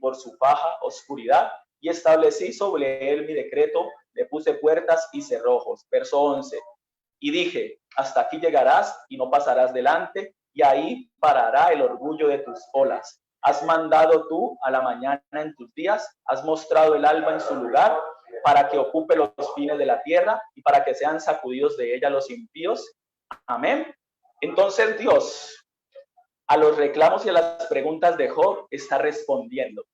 por su faja oscuridad, y establecí sobre él mi decreto, le puse puertas y cerrojos. Verso 11. Y dije, hasta aquí llegarás y no pasarás delante, y ahí parará el orgullo de tus olas. Has mandado tú a la mañana en tus días, has mostrado el alba en su lugar, para que ocupe los fines de la tierra y para que sean sacudidos de ella los impíos. Amén. Entonces Dios, a los reclamos y a las preguntas de Job, está respondiendo.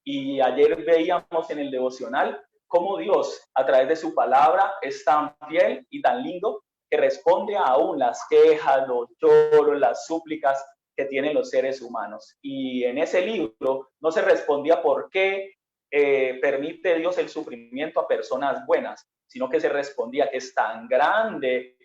Y ayer veíamos en el devocional cómo Dios, a través de su palabra, es tan fiel y tan lindo que responde aún las quejas, los lloros, las súplicas que tienen los seres humanos. Y en ese libro no se respondía por qué permite Dios el sufrimiento a personas buenas, sino que se respondía que es tan grande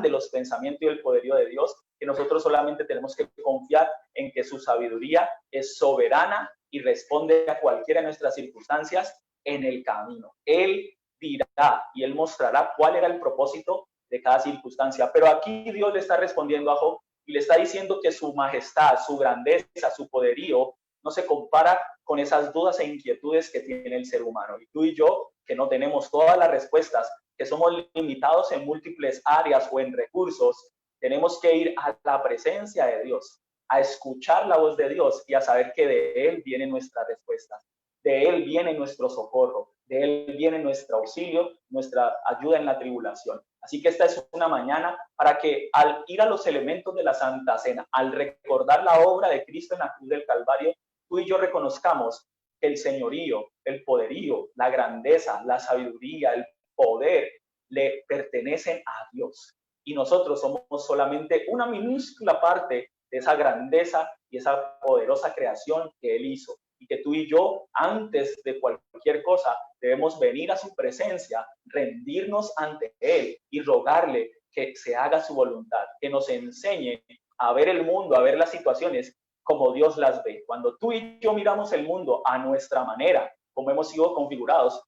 los pensamientos y el poderío de Dios, que nosotros solamente tenemos que confiar en que su sabiduría es soberana y responde a cualquiera de nuestras circunstancias en el camino. Él dirá y Él mostrará cuál era el propósito de cada circunstancia. Pero aquí Dios le está respondiendo a Job y le está diciendo que su majestad, su grandeza, su poderío no se compara con esas dudas e inquietudes que tiene el ser humano. Y tú y yo, que no tenemos todas las respuestas, que somos limitados en múltiples áreas o en recursos, tenemos que ir a la presencia de Dios, a escuchar la voz de Dios y a saber que de Él vienen nuestras respuestas, de Él viene nuestro socorro, de Él viene nuestro auxilio, nuestra ayuda en la tribulación. Así que esta es una mañana para que al ir a los elementos de la Santa Cena, al recordar la obra de Cristo en la cruz del Calvario, tú y yo reconozcamos que el señorío, el poderío, la grandeza, la sabiduría, el poder le pertenecen a Dios. Y nosotros somos solamente una minúscula parte de esa grandeza y esa poderosa creación que Él hizo. Y que tú y yo, antes de cualquier cosa, debemos venir a su presencia, rendirnos ante Él y rogarle que se haga su voluntad, que nos enseñe a ver el mundo, a ver las situaciones como Dios las ve. Cuando tú y yo miramos el mundo a nuestra manera, como hemos sido configurados,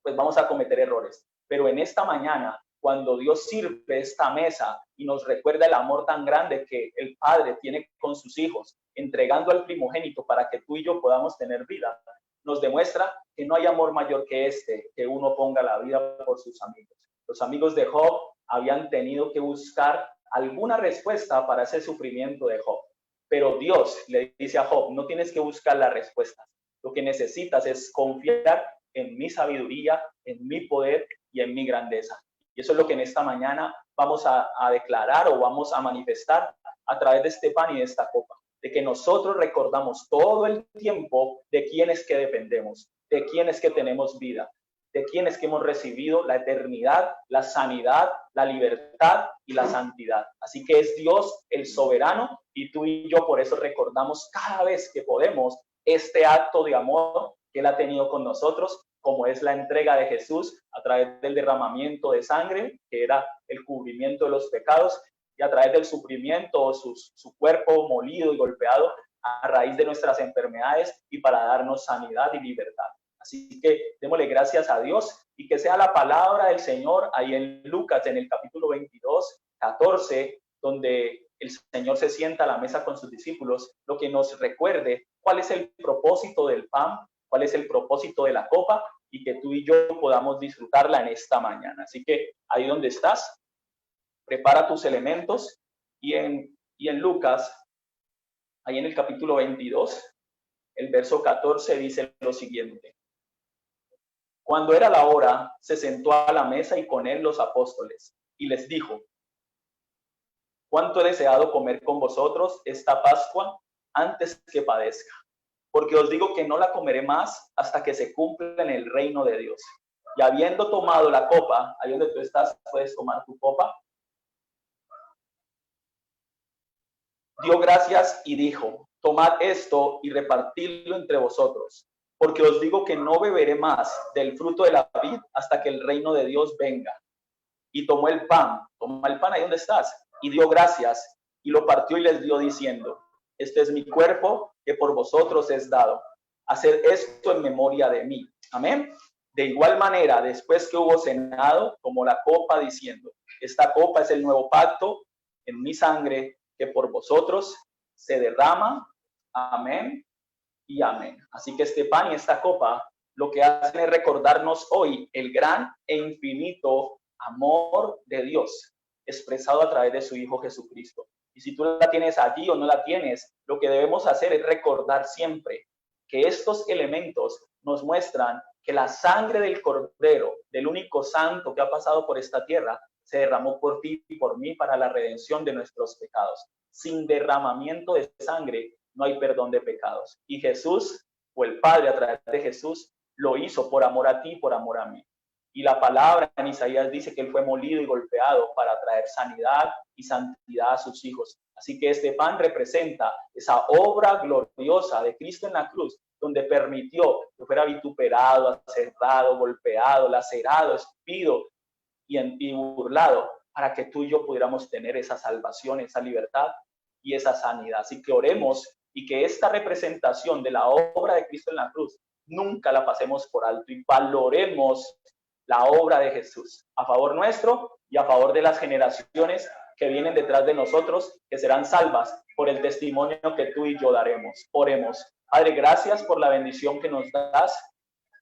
pues vamos a cometer errores. Pero en esta mañana, cuando Dios sirve esta mesa y nos recuerda el amor tan grande que el Padre tiene con sus hijos, entregando al primogénito para que tú y yo podamos tener vida, nos demuestra que no hay amor mayor que este, que uno ponga la vida por sus amigos. Los amigos de Job habían tenido que buscar alguna respuesta para ese sufrimiento de Job. Pero Dios le dice a Job, no tienes que buscar la respuesta. Lo que necesitas es confiar en mi sabiduría, en mi poder y en mi grandeza. Y eso es lo que en esta mañana vamos a declarar o vamos a manifestar a través de este pan y de esta copa. De que nosotros recordamos todo el tiempo de quién es que dependemos, de quién es que tenemos vida, de quién es que hemos recibido la eternidad, la sanidad, la libertad y la santidad. Así que es Dios el soberano y tú y yo por eso recordamos cada vez que podemos este acto de amor que Él ha tenido con nosotros, como es la entrega de Jesús a través del derramamiento de sangre, que era el cubrimiento de los pecados, y a través del sufrimiento, su cuerpo molido y golpeado a raíz de nuestras enfermedades y para darnos sanidad y libertad. Así que démosle gracias a Dios y que sea la palabra del Señor ahí en Lucas, en el capítulo 22, 14, donde el Señor se sienta a la mesa con sus discípulos, lo que nos recuerde cuál es el propósito del pan, cuál es el propósito de la copa y que tú y yo podamos disfrutarla en esta mañana. Así que ahí donde estás, prepara tus elementos y en Lucas, ahí en el capítulo 22, el verso 14 dice lo siguiente. Cuando era la hora, se sentó a la mesa y con él los apóstoles y les dijo, cuánto he deseado comer con vosotros esta Pascua antes que padezca, porque os digo que no la comeré más hasta que se cumpla en el reino de Dios. Y habiendo tomado la copa, ahí donde tú estás, puedes tomar tu copa, dio gracias y dijo, tomad esto y repartidlo entre vosotros, porque os digo que no beberé más del fruto de la vid hasta que el reino de Dios venga. Y tomó el pan, toma el pan ahí donde estás, y dio gracias, y lo partió y les dio diciendo, este es mi cuerpo que por vosotros es dado. Haced esto en memoria de mí. Amén. De igual manera, después que hubo cenado, tomó la copa diciendo, esta copa es el nuevo pacto en mi sangre que por vosotros se derrama. Amén. y amén. Así que este pan y esta copa lo que hacen es recordarnos hoy el gran e infinito amor de Dios expresado a través de su Hijo Jesucristo. Y si tú la tienes allí o no la tienes, lo que debemos hacer es recordar siempre que estos elementos nos muestran que la sangre del Cordero, del único santo que ha pasado por esta tierra, se derramó por ti y por mí para la redención de nuestros pecados. Sin derramamiento de sangre no hay perdón de pecados. Y Jesús, o el Padre a través de Jesús, lo hizo por amor a ti y por amor a mí. Y la palabra en Isaías dice que él fue molido y golpeado para traer sanidad y santidad a sus hijos. Así que este pan representa esa obra gloriosa de Cristo en la cruz, donde permitió que fuera vituperado, aserrado, golpeado, lacerado, espido y burlado, para que tú y yo pudiéramos tener esa salvación, esa libertad y esa sanidad. Así que oremos y que esta representación de la obra de Cristo en la cruz nunca la pasemos por alto y valoremos la obra de Jesús a favor nuestro y a favor de las generaciones que vienen detrás de nosotros, que serán salvas por el testimonio que tú y yo daremos. Oremos. Padre, gracias por la bendición que nos das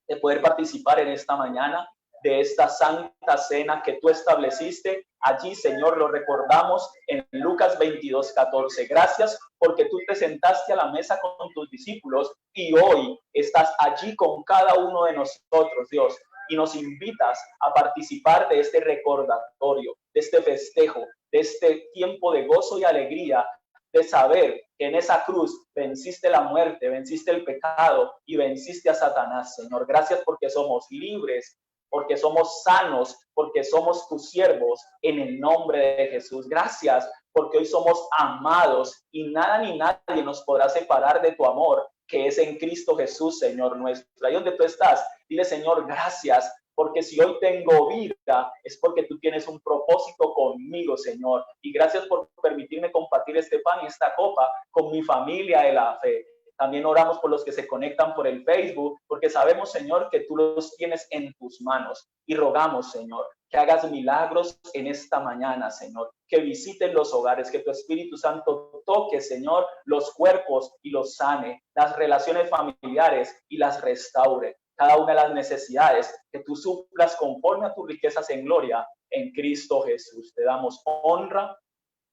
de poder participar en esta mañana de esta santa cena que tú estableciste. Allí, Señor, lo recordamos en Lucas 22:14. Gracias porque tú te sentaste a la mesa con tus discípulos y hoy estás allí con cada uno de nosotros, Dios, y nos invitas a participar de este recordatorio, de este festejo, de este tiempo de gozo y alegría, de saber que en esa cruz venciste la muerte, venciste el pecado y venciste a Satanás, Señor. Gracias porque somos libres, porque somos sanos, porque somos tus siervos en el nombre de Jesús. Gracias porque hoy somos amados y nada ni nadie nos podrá separar de tu amor, que es en Cristo Jesús, Señor nuestro. Ahí donde tú estás, dile, Señor, gracias, porque si hoy tengo vida, es porque tú tienes un propósito conmigo, Señor. Y gracias por permitirme compartir este pan y esta copa con mi familia de la fe. También oramos por los que se conectan por el Facebook, porque sabemos, Señor, que tú los tienes en tus manos. Y rogamos, Señor, que hagas milagros en esta mañana, Señor, que visiten los hogares, que tu Espíritu Santo toque, Señor, los cuerpos y los sane, las relaciones familiares y las restaure. Cada una de las necesidades que tú suplas conforme a tus riquezas en gloria en Cristo Jesús. Te damos honra,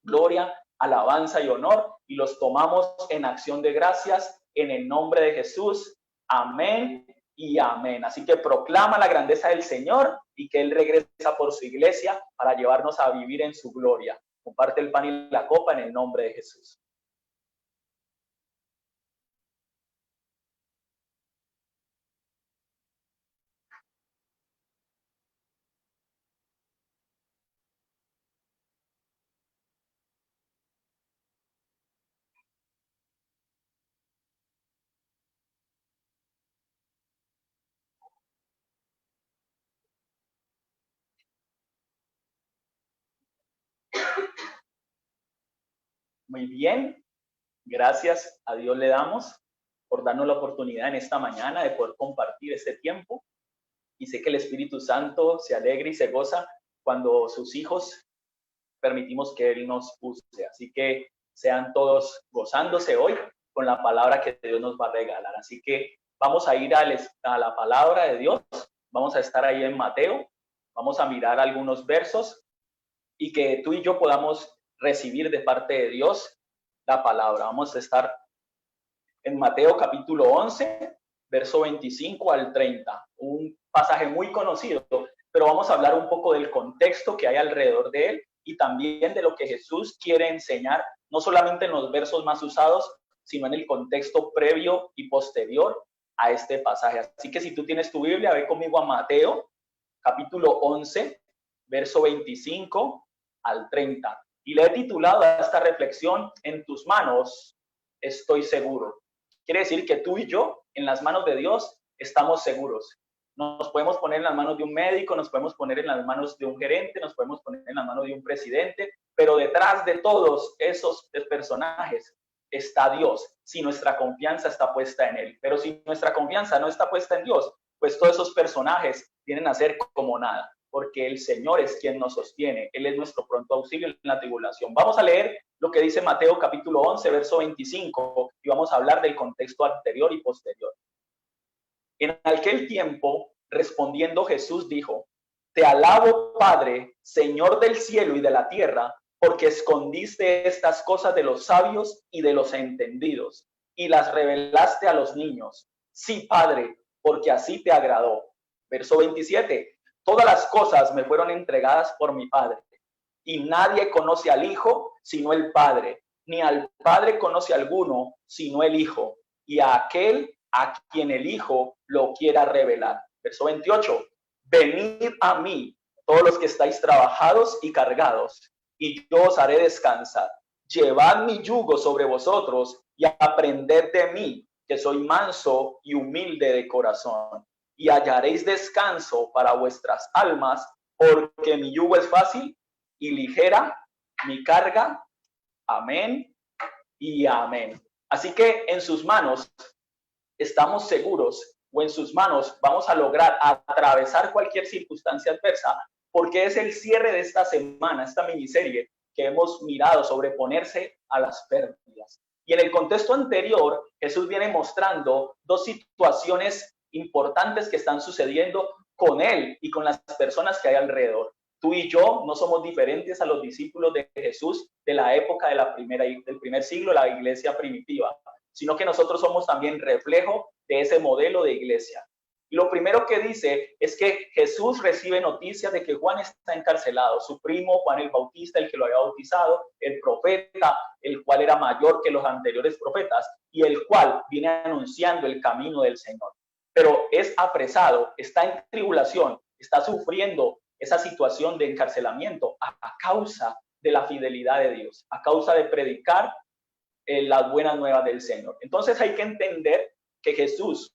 gloria, alabanza y honor y los tomamos en acción de gracias en el nombre de Jesús. Amén y amén. Así que proclama la grandeza del Señor y que Él regresa por su iglesia para llevarnos a vivir en su gloria. Comparte el pan y la copa en el nombre de Jesús. Muy bien, gracias a Dios le damos por darnos la oportunidad en esta mañana de poder compartir este tiempo. Y sé que el Espíritu Santo se alegra y se goza cuando sus hijos permitimos que Él nos use. Así que sean todos gozándose hoy con la palabra que Dios nos va a regalar. Así que vamos a ir a la palabra de Dios. Vamos a estar ahí en Mateo. Vamos a mirar algunos versos y que tú y yo podamos recibir de parte de Dios la palabra. Vamos a estar en Mateo capítulo 11, verso 25 al 30. Un pasaje muy conocido, pero vamos a hablar un poco del contexto que hay alrededor de él y también de lo que Jesús quiere enseñar, no solamente en los versos más usados, sino en el contexto previo y posterior a este pasaje. Así que si tú tienes tu Biblia, ve conmigo a Mateo, capítulo 11, verso 25 al 30. Y le he titulado a esta reflexión, en tus manos estoy seguro. Quiere decir que tú y yo, en las manos de Dios, estamos seguros. Nos podemos poner en las manos de un médico, nos podemos poner en las manos de un gerente, nos podemos poner en las manos de un presidente, pero detrás de todos esos personajes está Dios, si nuestra confianza está puesta en Él. Pero si nuestra confianza no está puesta en Dios, pues todos esos personajes vienen a ser como nada. porque el Señor es quien nos sostiene. Él es nuestro pronto auxilio en la tribulación. Vamos a leer lo que dice Mateo capítulo 11, verso 25, y vamos a hablar del contexto anterior y posterior. En aquel tiempo, respondiendo Jesús dijo: Te alabo, Padre, Señor del cielo y de la tierra, porque escondiste estas cosas de los sabios y de los entendidos, y las revelaste a los niños. Sí, Padre, porque así te agradó. Verso 27. Todas las cosas me fueron entregadas por mi Padre, y nadie conoce al Hijo sino el Padre, ni al Padre conoce alguno sino el Hijo, y a aquel a quien el Hijo lo quiera revelar. Verso 28. Venid a mí, todos los que estáis trabajados y cargados, y yo os haré descansar. Llevad mi yugo sobre vosotros y aprended de mí, que soy manso y humilde de corazón, y hallaréis descanso para vuestras almas, porque mi yugo es fácil y ligera mi carga. Amén y amén. Así que en sus manos estamos seguros, o en sus manos vamos a lograr atravesar cualquier circunstancia adversa, porque es el cierre de esta semana, esta miniserie que hemos mirado, sobreponerse a las pérdidas. Y en el contexto anterior, Jesús viene mostrando dos situaciones importantes que están sucediendo con él y con las personas que hay alrededor. Tú y yo no somos diferentes a los discípulos de Jesús de la época de del primer siglo, la iglesia primitiva, sino que nosotros somos también reflejo de ese modelo de iglesia. Y lo primero que dice es que Jesús recibe noticias de que Juan está encarcelado, su primo Juan el Bautista, el que lo había bautizado, el profeta, el cual era mayor que los anteriores profetas, y el cual viene anunciando el camino del Señor. Pero es apresado, está en tribulación, está sufriendo esa situación de encarcelamiento a causa de la fidelidad de Dios, a causa de predicar las buenas nuevas del Señor. Entonces hay que entender que Jesús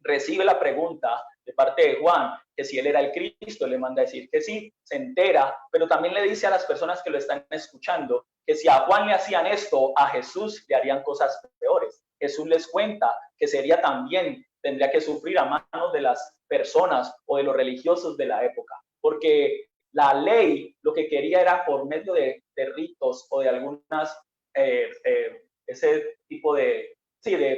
recibe la pregunta de parte de Juan, que si él era el Cristo, le manda a decir que sí, se entera, pero también le dice a las personas que lo están escuchando que si a Juan le hacían esto, a Jesús le harían cosas peores. Jesús les cuenta que tendría que sufrir a manos de las personas o de los religiosos de la época, porque la ley lo que quería era, por medio de ritos o de algunas ese tipo de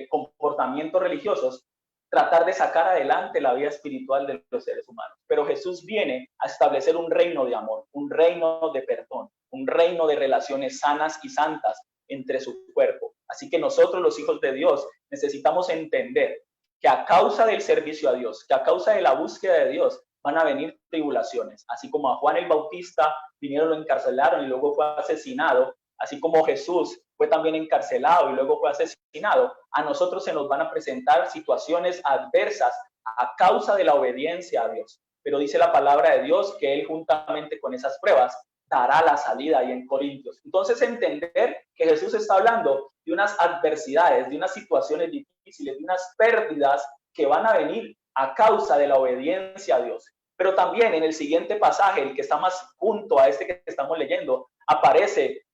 comportamientos religiosos, tratar de sacar adelante la vida espiritual de los seres humanos. Pero Jesús viene a establecer un reino de amor, un reino de perdón, un reino de relaciones sanas y santas entre su cuerpo. Así que nosotros, los hijos de Dios, necesitamos entender que a causa del servicio a Dios, que a causa de la búsqueda de Dios, van a venir tribulaciones. Así como a Juan el Bautista vinieron, lo encarcelaron y luego fue asesinado, así como Jesús fue también encarcelado y luego fue asesinado, a nosotros se nos van a presentar situaciones adversas a causa de la obediencia a Dios. Pero dice la palabra de Dios que Él, juntamente con esas pruebas, dará la salida ahí en Corintios. Entonces, entender que Jesús está hablando de unas adversidades, de unas situaciones difíciles, de unas pérdidas que van a venir a causa de la obediencia a Dios. Pero también en el siguiente pasaje, el que está más junto a este que estamos leyendo, aparece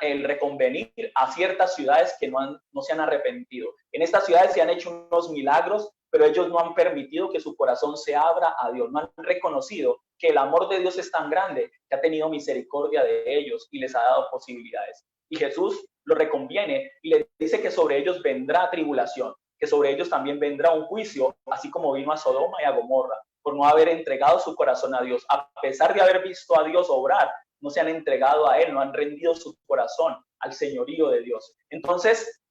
el reconvenir a ciertas ciudades que no se han arrepentido. En estas ciudades se han hecho unos milagros, pero ellos no han permitido que su corazón se abra a Dios, no han reconocido que el amor de Dios es tan grande que ha tenido misericordia de ellos y les ha dado posibilidades. Y Jesús lo reconviene y le dice que sobre ellos vendrá tribulación, que sobre ellos también vendrá un juicio, así como vino a Sodoma y a Gomorra, por no haber entregado su corazón a Dios. A pesar de haber visto a Dios obrar, no se han entregado a Él, no han rendido su corazón al señorío de Dios. Entonces,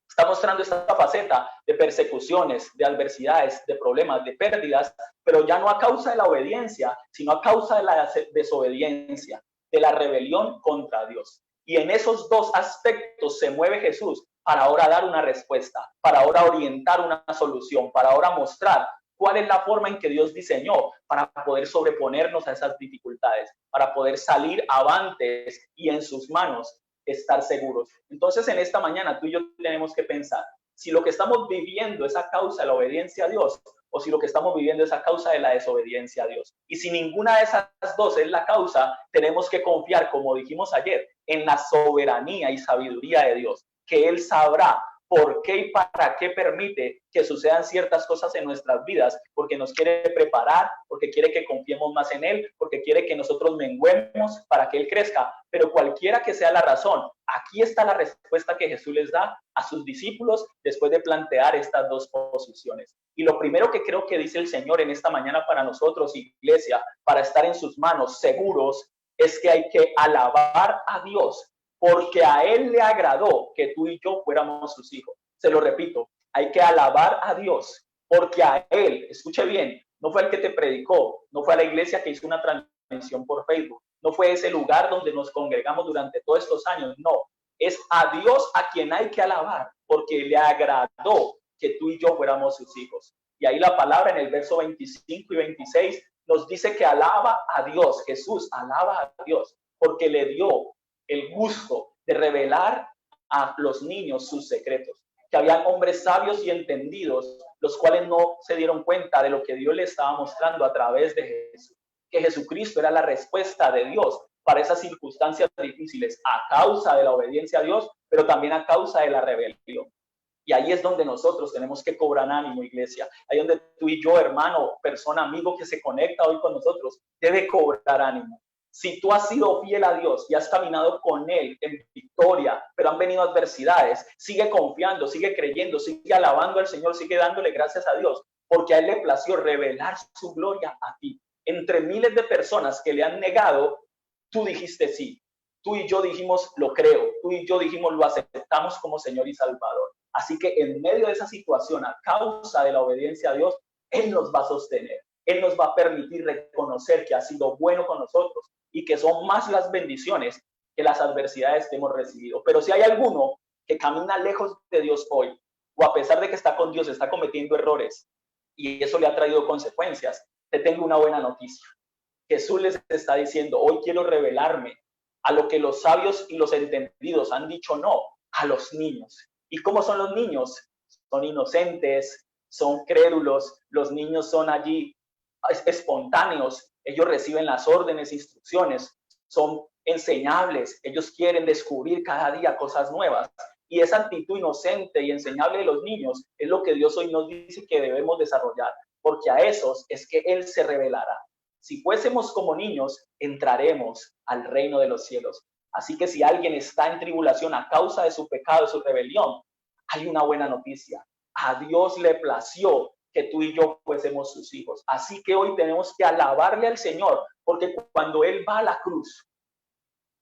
está mostrando esta faceta de persecuciones, de adversidades, de problemas, de pérdidas, pero ya no a causa de la obediencia, sino a causa de la desobediencia, de la rebelión contra Dios. Y en esos dos aspectos se mueve Jesús para ahora dar una respuesta, para ahora orientar una solución, para ahora mostrar cuál es la forma en que Dios diseñó para poder sobreponernos a esas dificultades, para poder salir avantes y en sus manos estar seguros. Entonces, en esta mañana tú y yo tenemos que pensar si lo que estamos viviendo es a causa de la obediencia a Dios o si lo que estamos viviendo es a causa de la desobediencia a Dios. Y si ninguna de esas dos es la causa, tenemos que confiar, como dijimos ayer, en la soberanía y sabiduría de Dios, que Él sabrá por qué y para qué permite que sucedan ciertas cosas en nuestras vidas, porque nos quiere preparar, porque quiere que confiemos más en Él, porque quiere que nosotros menguemos para que Él crezca. Pero cualquiera que sea la razón, aquí está la respuesta que Jesús les da a sus discípulos después de plantear estas dos posiciones. Y lo primero que creo que dice el Señor en esta mañana para nosotros, iglesia, para estar en sus manos seguros, es que hay que alabar a Dios, porque a Él le agradó que tú y yo fuéramos sus hijos. Se lo repito, hay que alabar a Dios, porque a Él, escuche bien, no fue el que te predicó, no fue a la iglesia que hizo una transmisión por Facebook, no fue ese lugar donde nos congregamos durante todos estos años, no, es a Dios a quien hay que alabar, porque le agradó que tú y yo fuéramos sus hijos. Y ahí la palabra en el verso 25 y 26 nos dice que alaba a Dios, Jesús alaba a Dios, porque le dio el gusto de revelar a los niños sus secretos, que habían hombres sabios y entendidos, los cuales no se dieron cuenta de lo que Dios le estaba mostrando a través de Jesús, que Jesucristo era la respuesta de Dios para esas circunstancias difíciles, a causa de la obediencia a Dios, pero también a causa de la rebelión. Y ahí es donde nosotros tenemos que cobrar ánimo, iglesia. Ahí donde tú y yo, hermano, persona, amigo que se conecta hoy con nosotros, debe cobrar ánimo. Si tú has sido fiel a Dios y has caminado con Él en victoria, pero han venido adversidades, sigue confiando, sigue creyendo, sigue alabando al Señor, sigue dándole gracias a Dios, porque a Él le plació revelar su gloria a ti. Entre miles de personas que le han negado, tú dijiste sí. Tú y yo dijimos, lo creo. Tú y yo dijimos, lo aceptamos como Señor y Salvador. Así que en medio de esa situación, a causa de la obediencia a Dios, Él nos va a sostener. Él nos va a permitir reconocer que ha sido bueno con nosotros y que son más las bendiciones que las adversidades que hemos recibido. Pero si hay alguno que camina lejos de Dios hoy, o a pesar de que está con Dios, está cometiendo errores y eso le ha traído consecuencias, te tengo una buena noticia. Jesús les está diciendo, hoy quiero revelarme a lo que los sabios y los entendidos han dicho no, a los niños. ¿Y cómo son los niños? Son inocentes, son crédulos, los niños son allí espontáneos, ellos reciben las órdenes, instrucciones, son enseñables, ellos quieren descubrir cada día cosas nuevas. Y esa actitud inocente y enseñable de los niños es lo que Dios hoy nos dice que debemos desarrollar, porque a esos es que Él se revelará. Si fuésemos como niños, entraremos al reino de los cielos. Así que si alguien está en tribulación a causa de su pecado, de su rebelión, hay una buena noticia. A Dios le plació que tú y yo fuésemos sus hijos. Así que hoy tenemos que alabarle al Señor, porque cuando Él va a la cruz,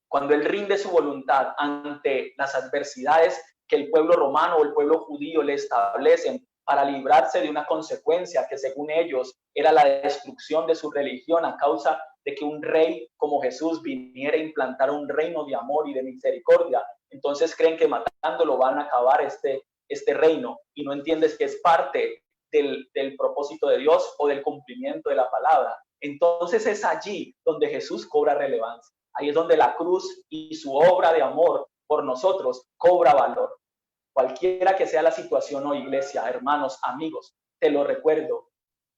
cuando Él rinde su voluntad ante las adversidades que el pueblo romano o el pueblo judío le establecen para librarse de una consecuencia que según ellos era la destrucción de su religión a causa de que un rey como Jesús viniera a implantar un reino de amor y de misericordia. Entonces creen que matándolo van a acabar este reino y no entiendes que es parte del propósito de Dios o del cumplimiento de la palabra. Entonces es allí donde Jesús cobra relevancia. Ahí es donde la cruz y su obra de amor por nosotros cobra valor. Cualquiera que sea la situación o iglesia, hermanos, amigos, te lo recuerdo,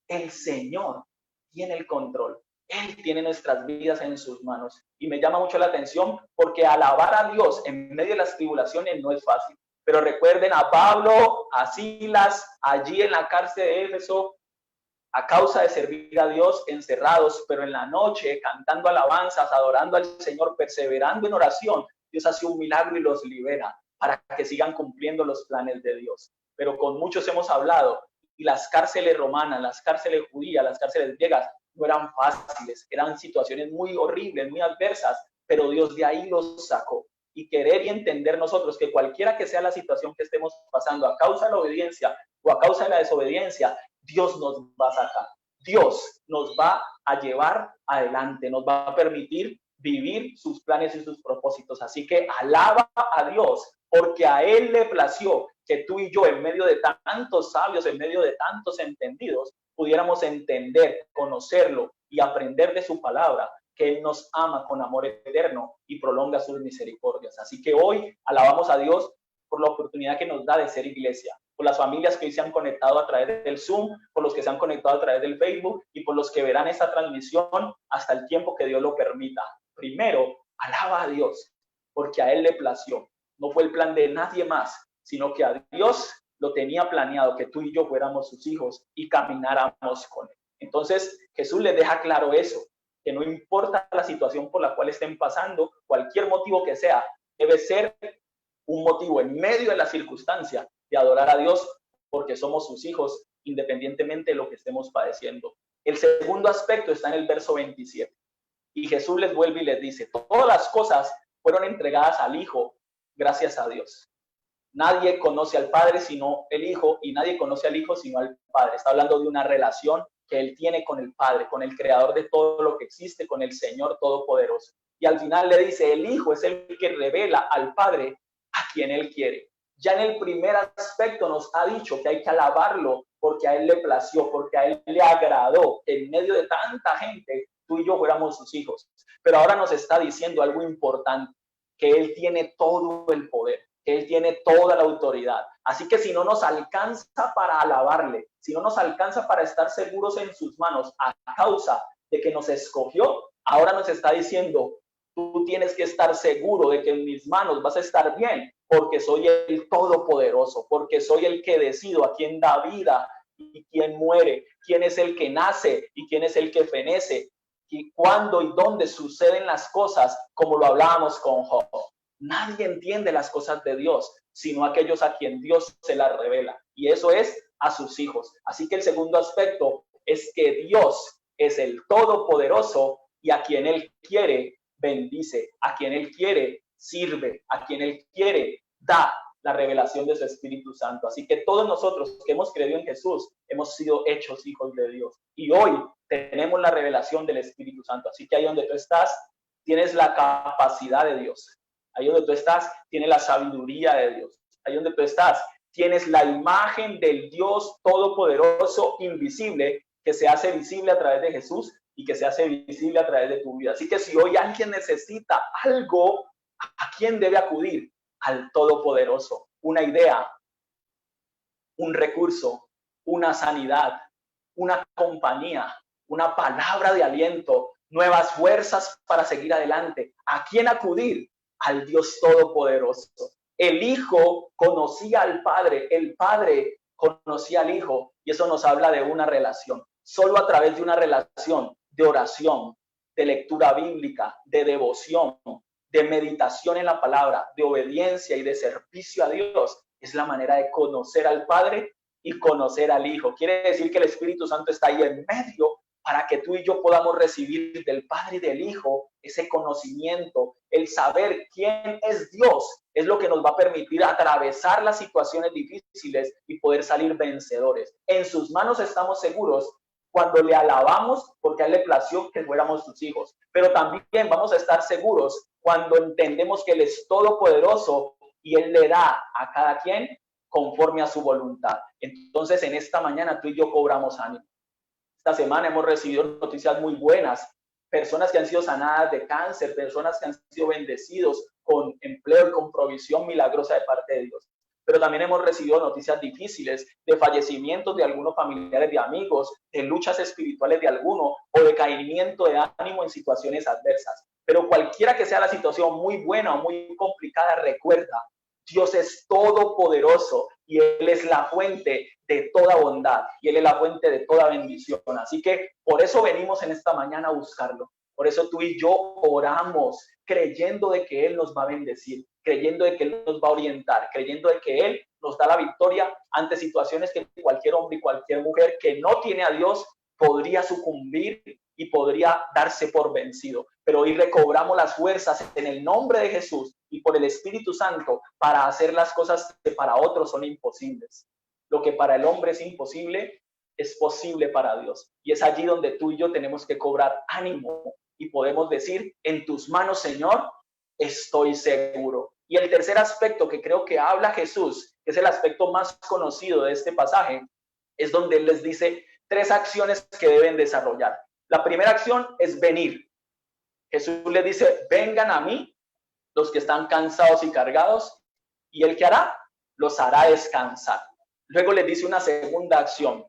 el Señor tiene el control. Él tiene nuestras vidas en sus manos. Y me llama mucho la atención porque alabar a Dios en medio de las tribulaciones no es fácil. Pero recuerden a Pablo, a Silas, allí en la cárcel de Éfeso, a causa de servir a Dios, encerrados, pero en la noche, cantando alabanzas, adorando al Señor, perseverando en oración, Dios hace un milagro y los libera para que sigan cumpliendo los planes de Dios. Pero con muchos hemos hablado, y las cárceles romanas, las cárceles judías, las cárceles griegas, no eran fáciles, eran situaciones muy horribles, muy adversas, pero Dios de ahí los sacó. Y querer y entender nosotros que cualquiera que sea la situación que estemos pasando a causa de la obediencia o a causa de la desobediencia, Dios nos va a sacar. Dios nos va a llevar adelante, nos va a permitir vivir sus planes y sus propósitos. Así que alaba a Dios, porque a Él le plació que tú y yo, en medio de tantos sabios, en medio de tantos entendidos, pudiéramos entender, conocerlo y aprender de su palabra, que Él nos ama con amor eterno y prolonga sus misericordias. Así que hoy alabamos a Dios por la oportunidad que nos da de ser iglesia, por las familias que hoy se han conectado a través del Zoom, por los que se han conectado a través del Facebook y por los que verán esta transmisión hasta el tiempo que Dios lo permita. Primero, alaba a Dios, porque a Él le plació. No fue el plan de nadie más, sino que a Dios lo tenía planeado que tú y yo fuéramos sus hijos y camináramos con él. Entonces Jesús les deja claro eso, que no importa la situación por la cual estén pasando, cualquier motivo que sea, debe ser un motivo en medio de la circunstancia de adorar a Dios porque somos sus hijos independientemente de lo que estemos padeciendo. El segundo aspecto está en el verso 27. Y Jesús les vuelve y les dice, todas las cosas fueron entregadas al Hijo gracias a Dios. Nadie conoce al Padre sino el Hijo, y nadie conoce al Hijo sino al Padre. Está hablando de una relación que Él tiene con el Padre, con el Creador de todo lo que existe, con el Señor Todopoderoso. Y al final le dice, el Hijo es el que revela al Padre a quien Él quiere. Ya en el primer aspecto nos ha dicho que hay que alabarlo porque a Él le plació, porque a Él le agradó que en medio de tanta gente tú y yo fuéramos sus hijos. Pero ahora nos está diciendo algo importante, que Él tiene todo el poder, que Él tiene toda la autoridad. Así que si no nos alcanza para alabarle, si no nos alcanza para estar seguros en sus manos a causa de que nos escogió, ahora nos está diciendo, tú tienes que estar seguro de que en mis manos vas a estar bien, porque soy el Todopoderoso, porque soy el que decido a quién da vida y quién muere, quién es el que nace y quién es el que fenece, y cuándo y dónde suceden las cosas, como lo hablábamos con Job. Nadie entiende las cosas de Dios, sino aquellos a quien Dios se las revela, y eso es a sus hijos. Así que el segundo aspecto es que Dios es el Todopoderoso y a quien Él quiere bendice, a quien Él quiere sirve, a quien Él quiere da la revelación de su Espíritu Santo. Así que todos nosotros que hemos creído en Jesús hemos sido hechos hijos de Dios, y hoy tenemos la revelación del Espíritu Santo. Así que ahí donde tú estás, tienes la capacidad de Dios. Ahí donde tú estás, tienes la sabiduría de Dios. Ahí donde tú estás, tienes la imagen del Dios Todopoderoso, invisible, que se hace visible a través de Jesús y que se hace visible a través de tu vida. Así que si hoy alguien necesita algo, ¿a quién debe acudir? Al Todopoderoso. Una idea, un recurso, una sanidad, una compañía, una palabra de aliento, nuevas fuerzas para seguir adelante. ¿A quién acudir? Al Dios Todopoderoso. El Hijo conocía al Padre, el Padre conocía al Hijo, y eso nos habla de una relación. Solo a través de una relación de oración, de lectura bíblica, de devoción, de meditación en la palabra, de obediencia y de servicio a Dios, es la manera de conocer al Padre y conocer al Hijo. Quiere decir que el Espíritu Santo está ahí en medio para que tú y yo podamos recibir del Padre y del Hijo ese conocimiento, el saber quién es Dios, es lo que nos va a permitir atravesar las situaciones difíciles y poder salir vencedores. En sus manos estamos seguros cuando le alabamos porque a Él le plació que fuéramos sus hijos, pero también vamos a estar seguros cuando entendemos que Él es todopoderoso y Él le da a cada quien conforme a su voluntad. Entonces en esta mañana tú y yo cobramos ánimo. Esta semana hemos recibido noticias muy buenas, personas que han sido sanadas de cáncer, personas que han sido bendecidos con empleo y con provisión milagrosa de parte de Dios. Pero también hemos recibido noticias difíciles de fallecimientos de algunos familiares, de amigos, de luchas espirituales de alguno o de caimiento de ánimo en situaciones adversas. Pero cualquiera que sea la situación, muy buena o muy complicada, recuerda, Dios es todopoderoso y Él es la fuente de toda bondad y Él es la fuente de toda bendición. Así que por eso venimos en esta mañana a buscarlo. Por eso tú y yo oramos creyendo de que Él nos va a bendecir, creyendo de que Él nos va a orientar, creyendo de que Él nos da la victoria ante situaciones que cualquier hombre y cualquier mujer que no tiene a Dios podría sucumbir y podría darse por vencido. Pero hoy recobramos las fuerzas en el nombre de Jesús y por el Espíritu Santo para hacer las cosas que para otros son imposibles. Lo que para el hombre es imposible es posible para Dios. Y es allí donde tú y yo tenemos que cobrar ánimo y podemos decir, en tus manos, Señor, estoy seguro. Y el tercer aspecto que creo que habla Jesús, que es el aspecto más conocido de este pasaje, es donde Él les dice 3 acciones que deben desarrollar. La primera acción es venir. Jesús les dice, vengan a mí los que están cansados y cargados, y Él ¿qué hará? Los hará descansar. Luego les dice una segunda acción,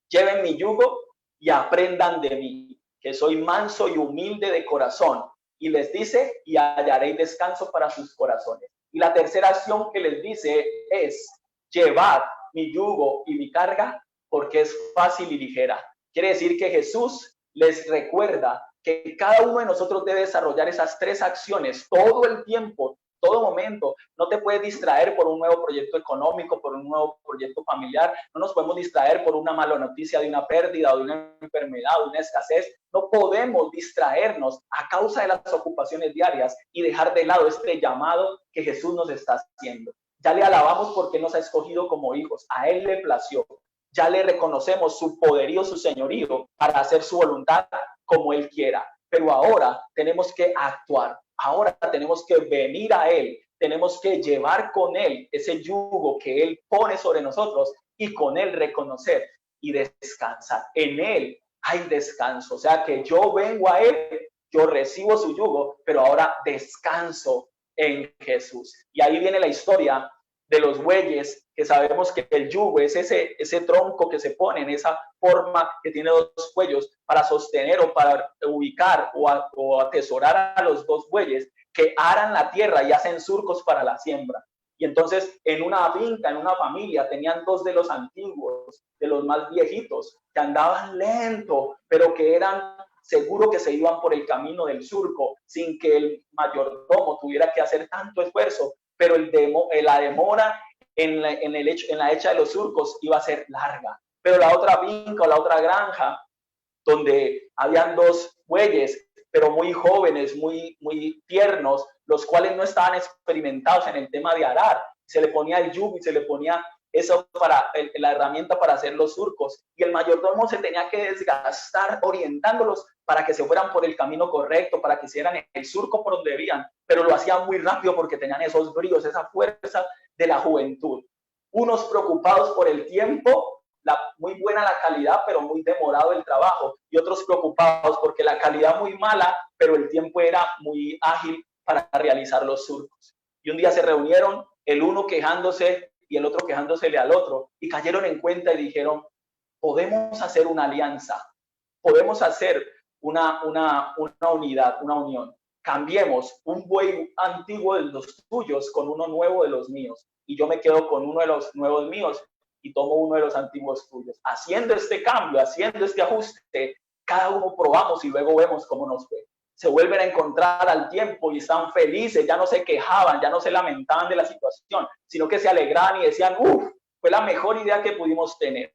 lleven mi yugo y aprendan de mí, que soy manso y humilde de corazón. Y les dice, y hallaréis descanso para sus corazones. Y la tercera acción que les dice es: llevad mi yugo y mi carga, porque es fácil y ligera. Quiere decir que Jesús les recuerda que cada uno de nosotros debe desarrollar esas tres acciones todo el tiempo, todo momento. No te puedes distraer por un nuevo proyecto económico, por un nuevo proyecto familiar. No nos podemos distraer por una mala noticia de una pérdida o de una enfermedad, de una escasez. No podemos distraernos a causa de las ocupaciones diarias y dejar de lado este llamado que Jesús nos está haciendo. Ya le alabamos porque nos ha escogido como hijos. A Él le plació. Ya le reconocemos su poderío, su señorío para hacer su voluntad como Él quiera. Pero ahora tenemos que actuar. Ahora tenemos que venir a Él. Tenemos que llevar con Él ese yugo que Él pone sobre nosotros y con Él reconocer y descansar. En Él hay descanso. O sea que yo vengo a Él, yo recibo su yugo, pero ahora descanso en Jesús. Y ahí viene la historia de los bueyes, que sabemos que el yugo es ese tronco que se pone en esa forma que tiene dos cuellos para sostener o para ubicar o atesorar a los dos bueyes que aran la tierra y hacen surcos para la siembra. Y entonces en una finca, en una familia, tenían dos de los antiguos, de los más viejitos, que andaban lento, pero que eran seguro que se iban por el camino del surco sin que el mayordomo tuviera que hacer tanto esfuerzo, pero la demora en la hecha de los surcos iba a ser larga. Pero la otra finca o la otra granja, donde habían dos bueyes, pero muy jóvenes, muy tiernos, los cuales no estaban experimentados en el tema de arar, se le ponía el yugo y se le ponía eso para la herramienta para hacer los surcos, y el mayordomo se tenía que desgastar orientándolos para que se fueran por el camino correcto, para que hicieran el surco por donde debían, pero lo hacían muy rápido porque tenían esos bríos, esa fuerza de la juventud. Unos preocupados por el tiempo, muy buena la calidad, pero muy demorado el trabajo, y otros preocupados porque la calidad muy mala, pero el tiempo era muy ágil para realizar los surcos. Y un día se reunieron, el uno quejándose y el otro quejándosele al otro, y cayeron en cuenta y dijeron: podemos hacer una alianza, podemos hacer una unidad, una unión. Cambiemos un buey antiguo de los tuyos con uno nuevo de los míos, y yo me quedo con uno de los nuevos míos y tomo uno de los antiguos tuyos. Haciendo este cambio, haciendo este ajuste, cada uno probamos y luego vemos cómo nos fue. Se vuelven a encontrar al tiempo y están felices, ya no se quejaban, ya no se lamentaban de la situación, sino que se alegraban y decían: fue la mejor idea que pudimos tener.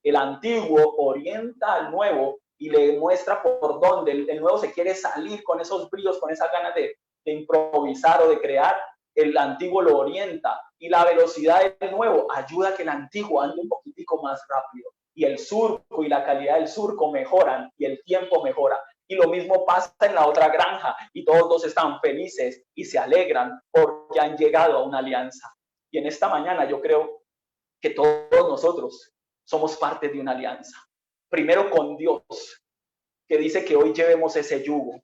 El antiguo orienta al nuevo y le muestra por dónde. El nuevo se quiere salir con esos bríos, con esas ganas de improvisar o de crear. El antiguo lo orienta, y la velocidad del nuevo ayuda a que el antiguo ande un poquitico más rápido, y el surco y la calidad del surco mejoran y el tiempo mejora. Y lo mismo pasa en la otra granja, y todos dos están felices y se alegran porque han llegado a una alianza. Y en esta mañana yo creo que todos nosotros somos parte de una alianza. Primero con Dios, que dice que hoy llevemos ese yugo,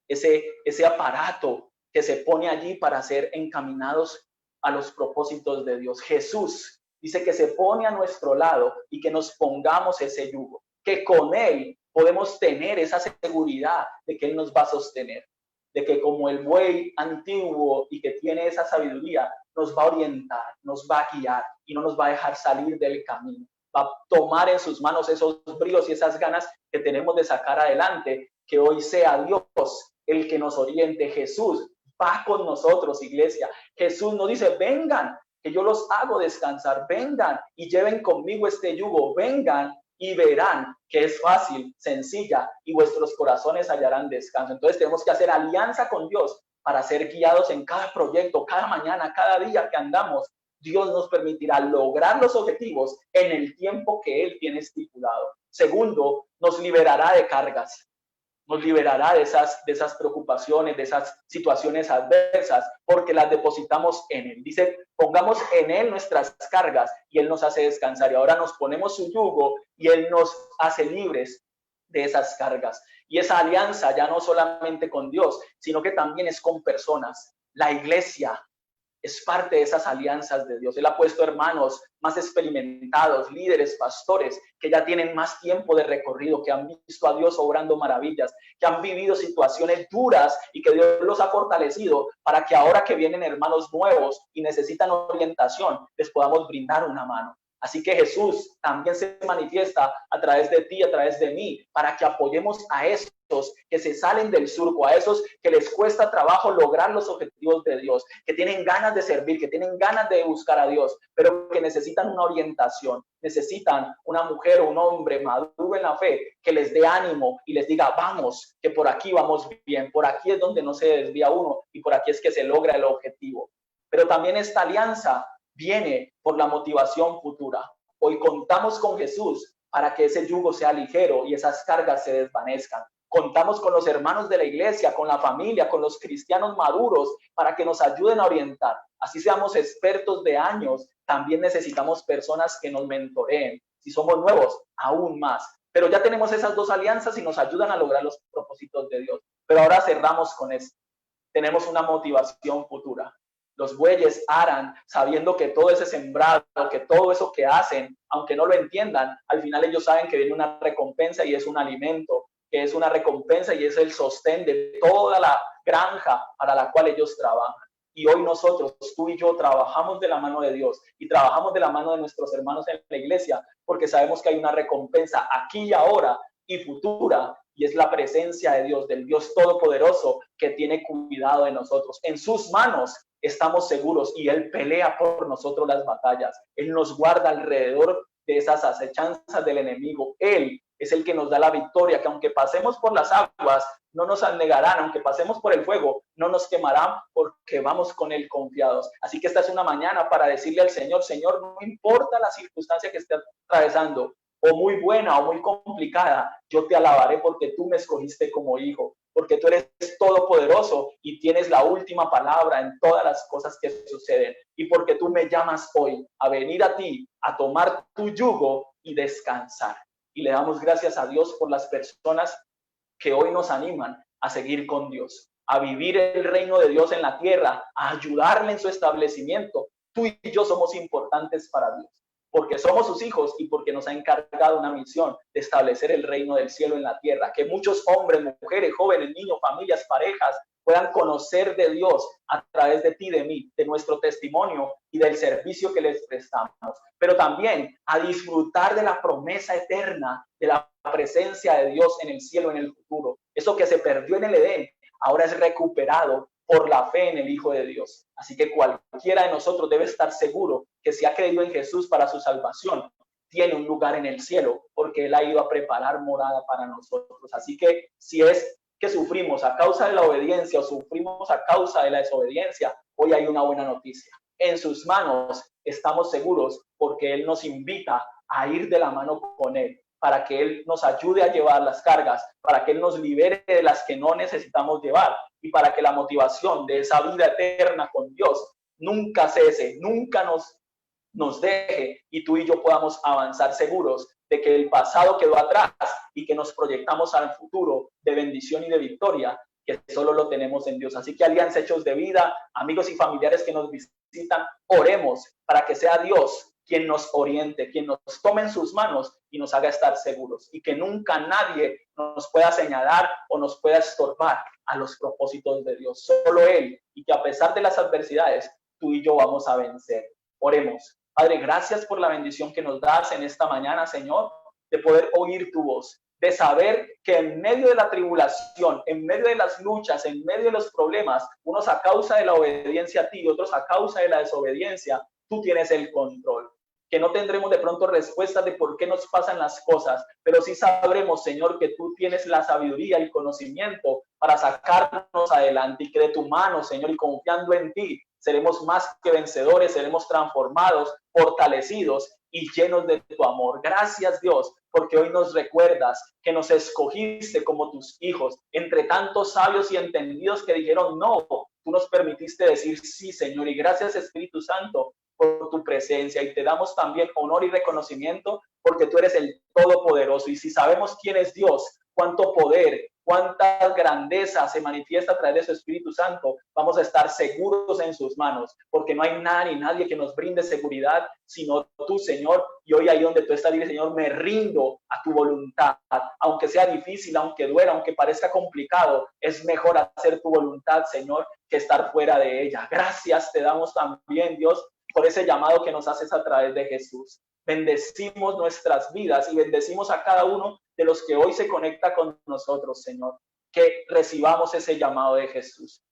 ese aparato que se pone allí para ser encaminados a los propósitos de Dios. Jesús dice que se pone a nuestro lado y que nos pongamos ese yugo, que con Él podemos tener esa seguridad de que Él nos va a sostener, de que como el buey antiguo y que tiene esa sabiduría, nos va a orientar, nos va a guiar y no nos va a dejar salir del camino. Va a tomar en sus manos esos bríos y esas ganas que tenemos de sacar adelante. Que hoy sea Dios el que nos oriente. Jesús va con nosotros, iglesia. Jesús nos dice: vengan, que yo los hago descansar. Vengan y lleven conmigo este yugo. Vengan y verán que es fácil, sencilla, y vuestros corazones hallarán descanso. Entonces tenemos que hacer alianza con Dios para ser guiados en cada proyecto, cada mañana, cada día que andamos. Dios nos permitirá lograr los objetivos en el tiempo que Él tiene estipulado. Segundo, nos liberará de cargas. Nos liberará de esas preocupaciones, de esas situaciones adversas, porque las depositamos en Él. Dice: pongamos en Él nuestras cargas y Él nos hace descansar. Y ahora nos ponemos su yugo y Él nos hace libres de esas cargas. Y esa alianza ya no solamente con Dios, sino que también es con personas. La iglesia es parte de esas alianzas de Dios. Él ha puesto hermanos más experimentados, líderes, pastores, que ya tienen más tiempo de recorrido, que han visto a Dios obrando maravillas, que han vivido situaciones duras y que Dios los ha fortalecido para que ahora que vienen hermanos nuevos y necesitan orientación, les podamos brindar una mano. Así que Jesús también se manifiesta a través de ti, a través de mí, para que apoyemos a esos que se salen del surco, a esos que les cuesta trabajo lograr los objetivos de Dios, que tienen ganas de servir, que tienen ganas de buscar a Dios, pero que necesitan una orientación, necesitan una mujer o un hombre maduro en la fe que les dé ánimo y les diga, vamos, que por aquí vamos bien, por aquí es donde no se desvía uno y por aquí es que se logra el objetivo. Pero también esta alianza viene por la motivación futura. Hoy contamos con Jesús para que ese yugo sea ligero y esas cargas se desvanezcan. Contamos con los hermanos de la iglesia, con la familia, con los cristianos maduros para que nos ayuden a orientar. Así seamos expertos de años, también necesitamos personas que nos mentoreen. Si somos nuevos, aún más. Pero ya tenemos esas dos alianzas y nos ayudan a lograr los propósitos de Dios. Pero ahora cerramos con esto. Tenemos una motivación futura. Los bueyes aran sabiendo que todo ese sembrado, que todo eso que hacen, aunque no lo entiendan, al final ellos saben que viene una recompensa y es un alimento, que es una recompensa y es el sostén de toda la granja para la cual ellos trabajan. Y hoy nosotros, tú y yo, trabajamos de la mano de Dios y trabajamos de la mano de nuestros hermanos en la iglesia porque sabemos que hay una recompensa aquí y ahora y futura, y es la presencia de Dios, del Dios Todopoderoso que tiene cuidado de nosotros. En sus manos estamos seguros y Él pelea por nosotros las batallas. Él nos guarda alrededor de esas acechanzas del enemigo. Él es el que nos da la victoria, que aunque pasemos por las aguas, no nos anegarán, aunque pasemos por el fuego, no nos quemarán porque vamos con Él confiados. Así que esta es una mañana para decirle al Señor, Señor, no importa la circunstancia que esté atravesando, o muy buena o muy complicada, yo te alabaré porque tú me escogiste como hijo, porque tú eres todopoderoso y tienes la última palabra en todas las cosas que suceden, y porque tú me llamas hoy a venir a ti, a tomar tu yugo y descansar. Y le damos gracias a Dios por las personas que hoy nos animan a seguir con Dios, a vivir el reino de Dios en la tierra, a ayudarle en su establecimiento. Tú y yo somos importantes para Dios, porque somos sus hijos y porque nos ha encargado una misión de establecer el reino del cielo en la tierra, que muchos hombres, mujeres, jóvenes, niños, familias, parejas puedan conocer de Dios a través de ti, de mí, de nuestro testimonio y del servicio que les prestamos, pero también a disfrutar de la promesa eterna, de la presencia de Dios en el cielo, en el futuro. Eso que se perdió en el Edén, ahora es recuperado por la fe en el Hijo de Dios. Así que cualquiera de nosotros debe estar seguro que si ha creído en Jesús para su salvación, tiene un lugar en el cielo, porque Él ha ido a preparar morada para nosotros. Así que si es que sufrimos a causa de la obediencia o sufrimos a causa de la desobediencia, hoy hay una buena noticia. En sus manos estamos seguros porque Él nos invita a ir de la mano con Él, para que Él nos ayude a llevar las cargas, para que Él nos libere de las que no necesitamos llevar y para que la motivación de esa vida eterna con Dios nunca cese, nunca nos deje y tú y yo podamos avanzar seguros de que el pasado quedó atrás y que nos proyectamos al futuro de bendición y de victoria, que solo lo tenemos en Dios. Así que Alianza Hechos de Vida, amigos y familiares que nos visitan, oremos para que sea Dios quien nos oriente, quien nos tome en sus manos y nos haga estar seguros y que nunca nadie nos pueda señalar o nos pueda estorbar a los propósitos de Dios. Solo Él, y que a pesar de las adversidades, tú y yo vamos a vencer. Oremos. Padre, gracias por la bendición que nos das en esta mañana, Señor, de poder oír tu voz, de saber que en medio de la tribulación, en medio de las luchas, en medio de los problemas, unos a causa de la obediencia a ti y otros a causa de la desobediencia, tú tienes el control. Que no tendremos de pronto respuestas de por qué nos pasan las cosas, pero sí sabremos, Señor, que tú tienes la sabiduría y el conocimiento para sacarnos adelante y que de tu mano, Señor, y confiando en ti, seremos más que vencedores, seremos transformados, fortalecidos y llenos de tu amor. Gracias, Dios, porque hoy nos recuerdas que nos escogiste como tus hijos, entre tantos sabios y entendidos que dijeron no. Tú nos permitiste decir sí, Señor, y gracias, Espíritu Santo, por tu presencia, y te damos también honor y reconocimiento porque tú eres el Todopoderoso, y si sabemos quién es Dios, cuánto poder, cuánta grandeza se manifiesta a través de su Espíritu Santo, vamos a estar seguros en sus manos, porque no hay nada ni nadie que nos brinde seguridad, sino tú, Señor. Y hoy ahí donde tú estás, dile, Señor, me rindo a tu voluntad, aunque sea difícil, aunque duela, aunque parezca complicado, es mejor hacer tu voluntad, Señor, que estar fuera de ella. Gracias te damos también, Dios, por ese llamado que nos haces a través de Jesús. Bendecimos nuestras vidas y bendecimos a cada uno de los que hoy se conecta con nosotros, Señor, que recibamos ese llamado de Jesús.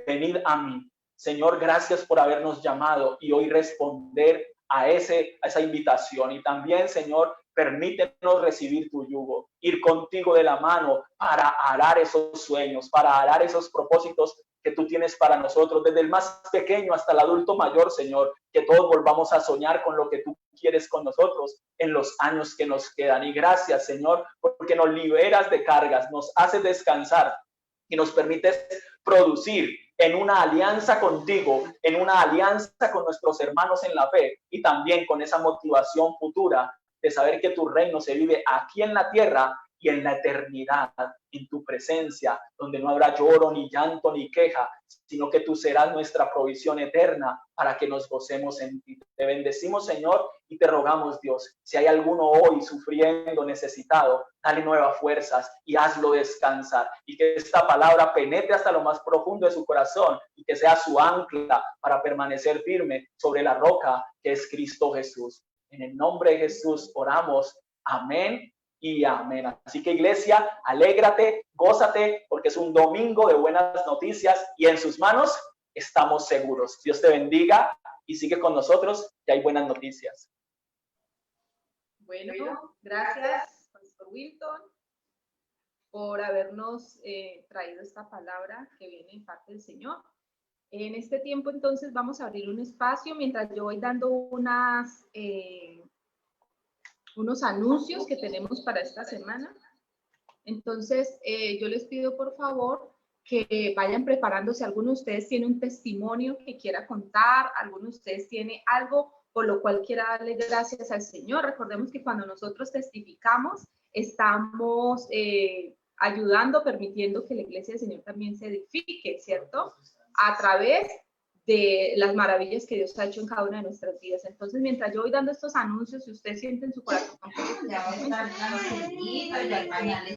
Venid a mí. Señor, gracias por habernos llamado y hoy responder a esa invitación. Y también, Señor, permítenos recibir tu yugo, ir contigo de la mano para arar esos sueños, para arar esos propósitos que tú tienes para nosotros, desde el más pequeño hasta el adulto mayor, Señor, que todos volvamos a soñar con lo que tú quieres con nosotros en los años que nos quedan. Y gracias, Señor, porque nos liberas de cargas, nos haces descansar y nos permites producir en una alianza contigo, en una alianza con nuestros hermanos en la fe y también con esa motivación futura de saber que tu reino se vive aquí en la tierra y en la eternidad, en tu presencia, donde no habrá lloro, ni llanto, ni queja, sino que tú serás nuestra provisión eterna para que nos gocemos en ti. Te bendecimos, Señor, y te rogamos, Dios, si hay alguno hoy sufriendo, necesitado, dale nuevas fuerzas y hazlo descansar. Y que esta palabra penetre hasta lo más profundo de su corazón y que sea su ancla para permanecer firme sobre la roca que es Cristo Jesús. En el nombre de Jesús oramos. Amén y amén. Así que, iglesia, alégrate, gózate, porque es un domingo de buenas noticias y en sus manos estamos seguros. Dios te bendiga y sigue con nosotros, que hay buenas noticias. Bueno, gracias, Pastor Wilton, por habernos traído esta palabra que viene en parte del Señor. En este tiempo, entonces, vamos a abrir un espacio mientras yo voy dando unos anuncios que tenemos para esta semana. Entonces, yo les pido, por favor, que vayan preparándose. Alguno de ustedes tiene un testimonio que quiera contar, alguno de ustedes tiene algo por lo cual quiera darle gracias al Señor. Recordemos que cuando nosotros testificamos, estamos ayudando, permitiendo que la iglesia del Señor también se edifique, ¿cierto? A través de las maravillas que Dios ha hecho en cada una de nuestras vidas. Entonces, mientras yo voy dando estos anuncios, si usted siente en su corazón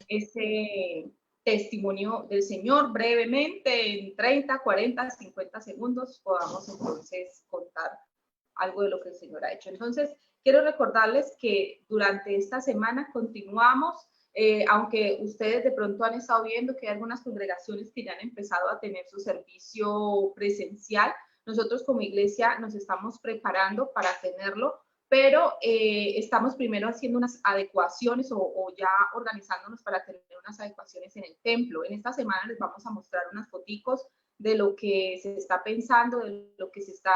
ese testimonio del Señor, brevemente, en 30, 40, 50 segundos, podamos entonces contar algo de lo que el Señor ha hecho. Entonces, quiero recordarles que durante esta semana continuamos, aunque ustedes de pronto han estado viendo que hay algunas congregaciones que ya han empezado a tener su servicio presencial, nosotros como iglesia nos estamos preparando para tenerlo, pero estamos primero haciendo unas adecuaciones o ya organizándonos para tener unas adecuaciones en el templo. En esta semana les vamos a mostrar unas foticos de lo que se está pensando, de lo que se está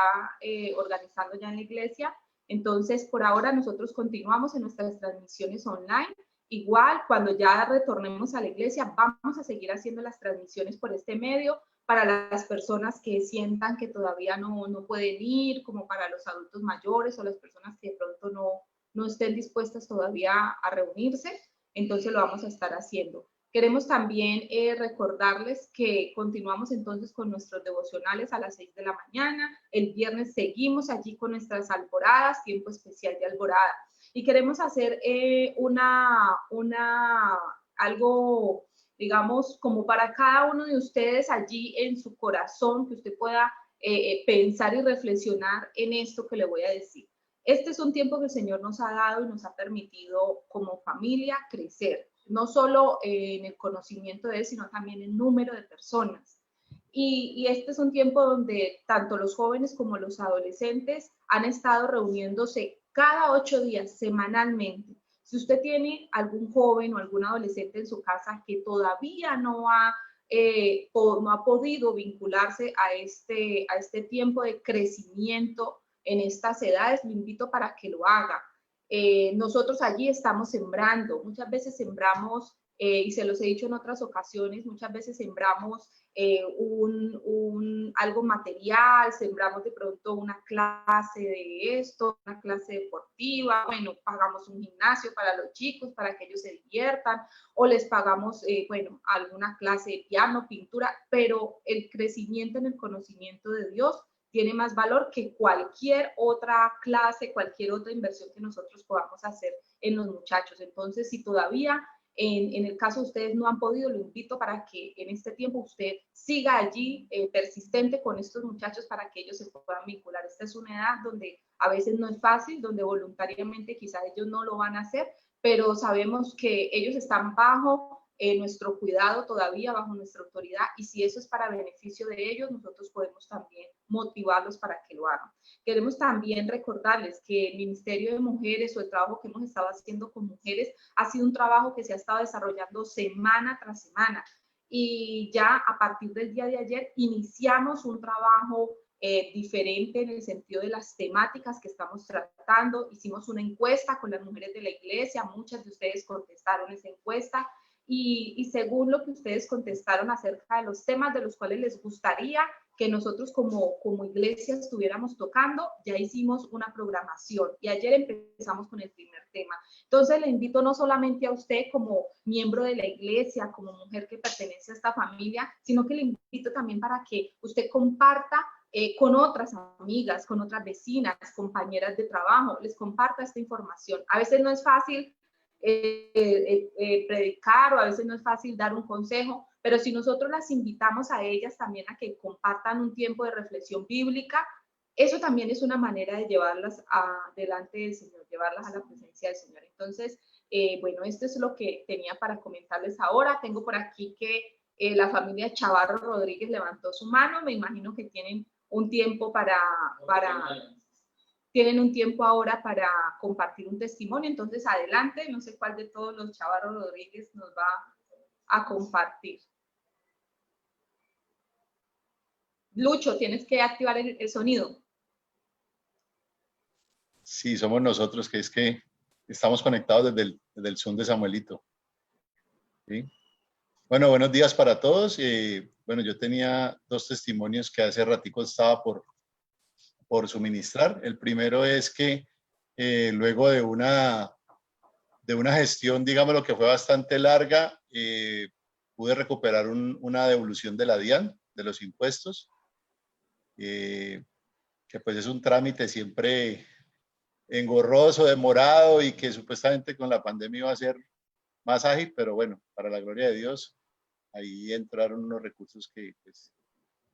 organizando ya en la iglesia. Entonces, por ahora nosotros continuamos en nuestras transmisiones online. Igual, cuando ya retornemos a la iglesia, vamos a seguir haciendo las transmisiones por este medio para las personas que sientan que todavía no pueden ir, como para los adultos mayores o las personas que de pronto no estén dispuestas todavía a reunirse. Entonces, lo vamos a estar haciendo. Queremos también recordarles que continuamos entonces con nuestros devocionales a las 6 de la mañana. El viernes seguimos allí con nuestras alboradas, tiempo especial de alborada. Y queremos hacer algo, digamos, como para cada uno de ustedes allí en su corazón, que usted pueda pensar y reflexionar en esto que le voy a decir. Este es un tiempo que el Señor nos ha dado y nos ha permitido como familia crecer, no solo en el conocimiento de Él, sino también en número de personas. Y este es un tiempo donde tanto los jóvenes como los adolescentes han estado reuniéndose cada 8 días, semanalmente. Si usted tiene algún joven o algún adolescente en su casa que todavía no ha podido vincularse a este tiempo de crecimiento en estas edades, lo invito para que lo haga. Nosotros allí estamos sembrando, muchas veces sembramos y se los he dicho en otras ocasiones, muchas veces sembramos algo material, sembramos de pronto una clase de esto, una clase deportiva, bueno, pagamos un gimnasio para los chicos, para que ellos se diviertan, o les pagamos, bueno, alguna clase de piano, pintura, pero el crecimiento en el conocimiento de Dios tiene más valor que cualquier otra clase, cualquier otra inversión que nosotros podamos hacer en los muchachos. Entonces, si todavía en el caso de ustedes no han podido, lo invito para que en este tiempo usted siga allí persistente con estos muchachos para que ellos se puedan vincular. Esta es una edad donde a veces no es fácil, donde voluntariamente quizás ellos no lo van a hacer, pero sabemos que ellos están bajo nuestro cuidado todavía, bajo nuestra autoridad, y si eso es para beneficio de ellos, nosotros podemos también motivarlos para que lo hagan. Queremos también recordarles que el Ministerio de Mujeres o el trabajo que hemos estado haciendo con mujeres ha sido un trabajo que se ha estado desarrollando semana tras semana, y ya a partir del día de ayer iniciamos un trabajo diferente en el sentido de las temáticas que estamos tratando. Hicimos una encuesta con las mujeres de la iglesia, muchas de ustedes contestaron esa encuesta, y según lo que ustedes contestaron acerca de los temas de los cuales les gustaría que nosotros como iglesia estuviéramos tocando, ya hicimos una programación y ayer empezamos con el primer tema. Entonces le invito no solamente a usted como miembro de la iglesia, como mujer que pertenece a esta familia, sino que le invito también para que usted comparta con otras amigas, con otras vecinas, compañeras de trabajo, les comparta esta información. A veces no es fácil predicar, o a veces no es fácil dar un consejo, pero si nosotros las invitamos a ellas también a que compartan un tiempo de reflexión bíblica, eso también es una manera de llevarlas delante del Señor, llevarlas a la presencia del Señor. Entonces, bueno, esto es lo que tenía para comentarles ahora. Tengo por aquí que la familia Chavarro Rodríguez levantó su mano, me imagino que tienen un tiempo tienen un tiempo ahora para compartir un testimonio. Entonces, adelante, no sé cuál de todos los Chavarro Rodríguez nos va a compartir. Lucho, tienes que activar el sonido. Sí, somos nosotros, que es que estamos conectados desde el Zoom de Samuelito. ¿Sí? Bueno, buenos días para todos. Bueno, yo tenía dos testimonios que hace ratico estaba por suministrar. El primero es que luego de una gestión, digamos, lo que fue bastante larga, pude recuperar una devolución de la DIAN, de los impuestos, que pues es un trámite siempre engorroso, demorado, y que supuestamente con la pandemia iba a ser más ágil, pero bueno, para la gloria de Dios, ahí entraron unos recursos que, pues,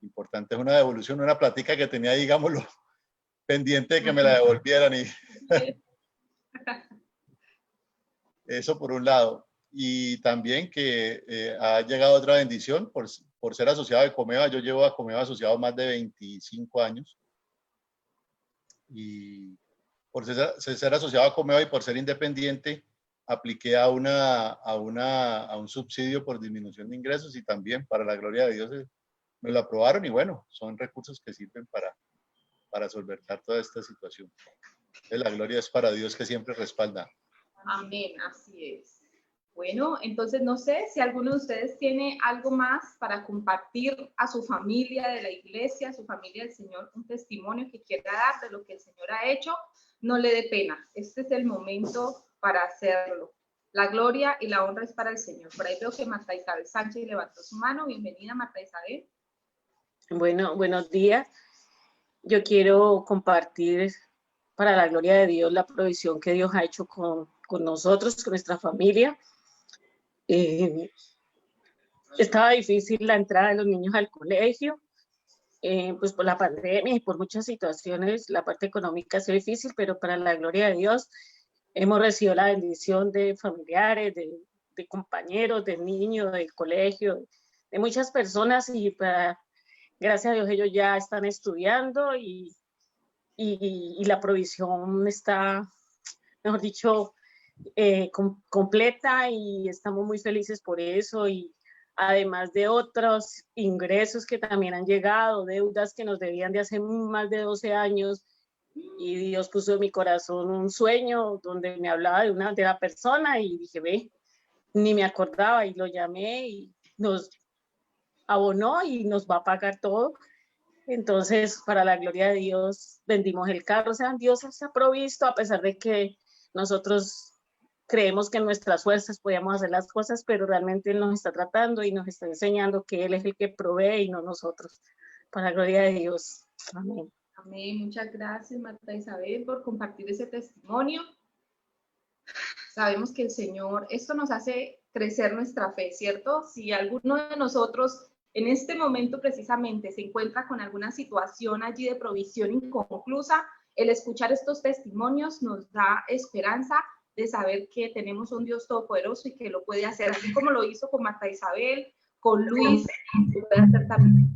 importante, es una devolución, una plática que tenía, digámoslo, pendiente de que me la devolvieran, y eso por un lado. Y también que ha llegado otra bendición por ser asociado de Comeva. Yo llevo a Comeva asociado más de 25 años, y por ser asociado a Comeva y por ser independiente, apliqué a un subsidio por disminución de ingresos, y también, para la gloria de Dios, me lo aprobaron, y bueno, son recursos que sirven para solventar toda esta situación. La gloria es para Dios, que siempre respalda. Amén, así es. Bueno, entonces no sé si alguno de ustedes tiene algo más para compartir a su familia de la iglesia, a su familia del Señor, un testimonio que quiera dar de lo que el Señor ha hecho. No le dé pena, este es el momento para hacerlo. La gloria y la honra es para el Señor. Por ahí veo que Marta Isabel Sánchez levantó su mano. Bienvenida, Marta Isabel. Bueno, buenos días. Yo quiero compartir, para la gloria de Dios, la provisión que Dios ha hecho con nosotros, con nuestra familia. Estaba difícil la entrada de los niños al colegio, pues por la pandemia y por muchas situaciones. La parte económica es difícil, pero para la gloria de Dios hemos recibido la bendición de familiares, de compañeros, de niños, del colegio, de muchas personas, y gracias a Dios ellos ya están estudiando, y la provisión está, mejor dicho, completa, y estamos muy felices por eso. Y además de otros ingresos que también han llegado, deudas que nos debían de hace más de 12 años, y Dios puso en mi corazón un sueño donde me hablaba de la persona, y dije, ve, ni me acordaba y lo llamé y nos abonó y nos va a pagar todo. Entonces, para la gloria de Dios, vendimos el carro. O sea, Dios se ha provisto, a pesar de que nosotros creemos que en nuestras fuerzas podíamos hacer las cosas, pero realmente Él nos está tratando y nos está enseñando que Él es el que provee y no nosotros. Para la gloria de Dios. Amén. Amén. Muchas gracias, Marta Isabel, por compartir ese testimonio. Sabemos que el Señor, esto nos hace crecer nuestra fe, ¿cierto? Si alguno de nosotros en este momento precisamente se encuentra con alguna situación allí de provisión inconclusa, el escuchar estos testimonios nos da esperanza de saber que tenemos un Dios todopoderoso y que lo puede hacer, así como lo hizo con Marta Isabel, con Luis, lo puede hacer también.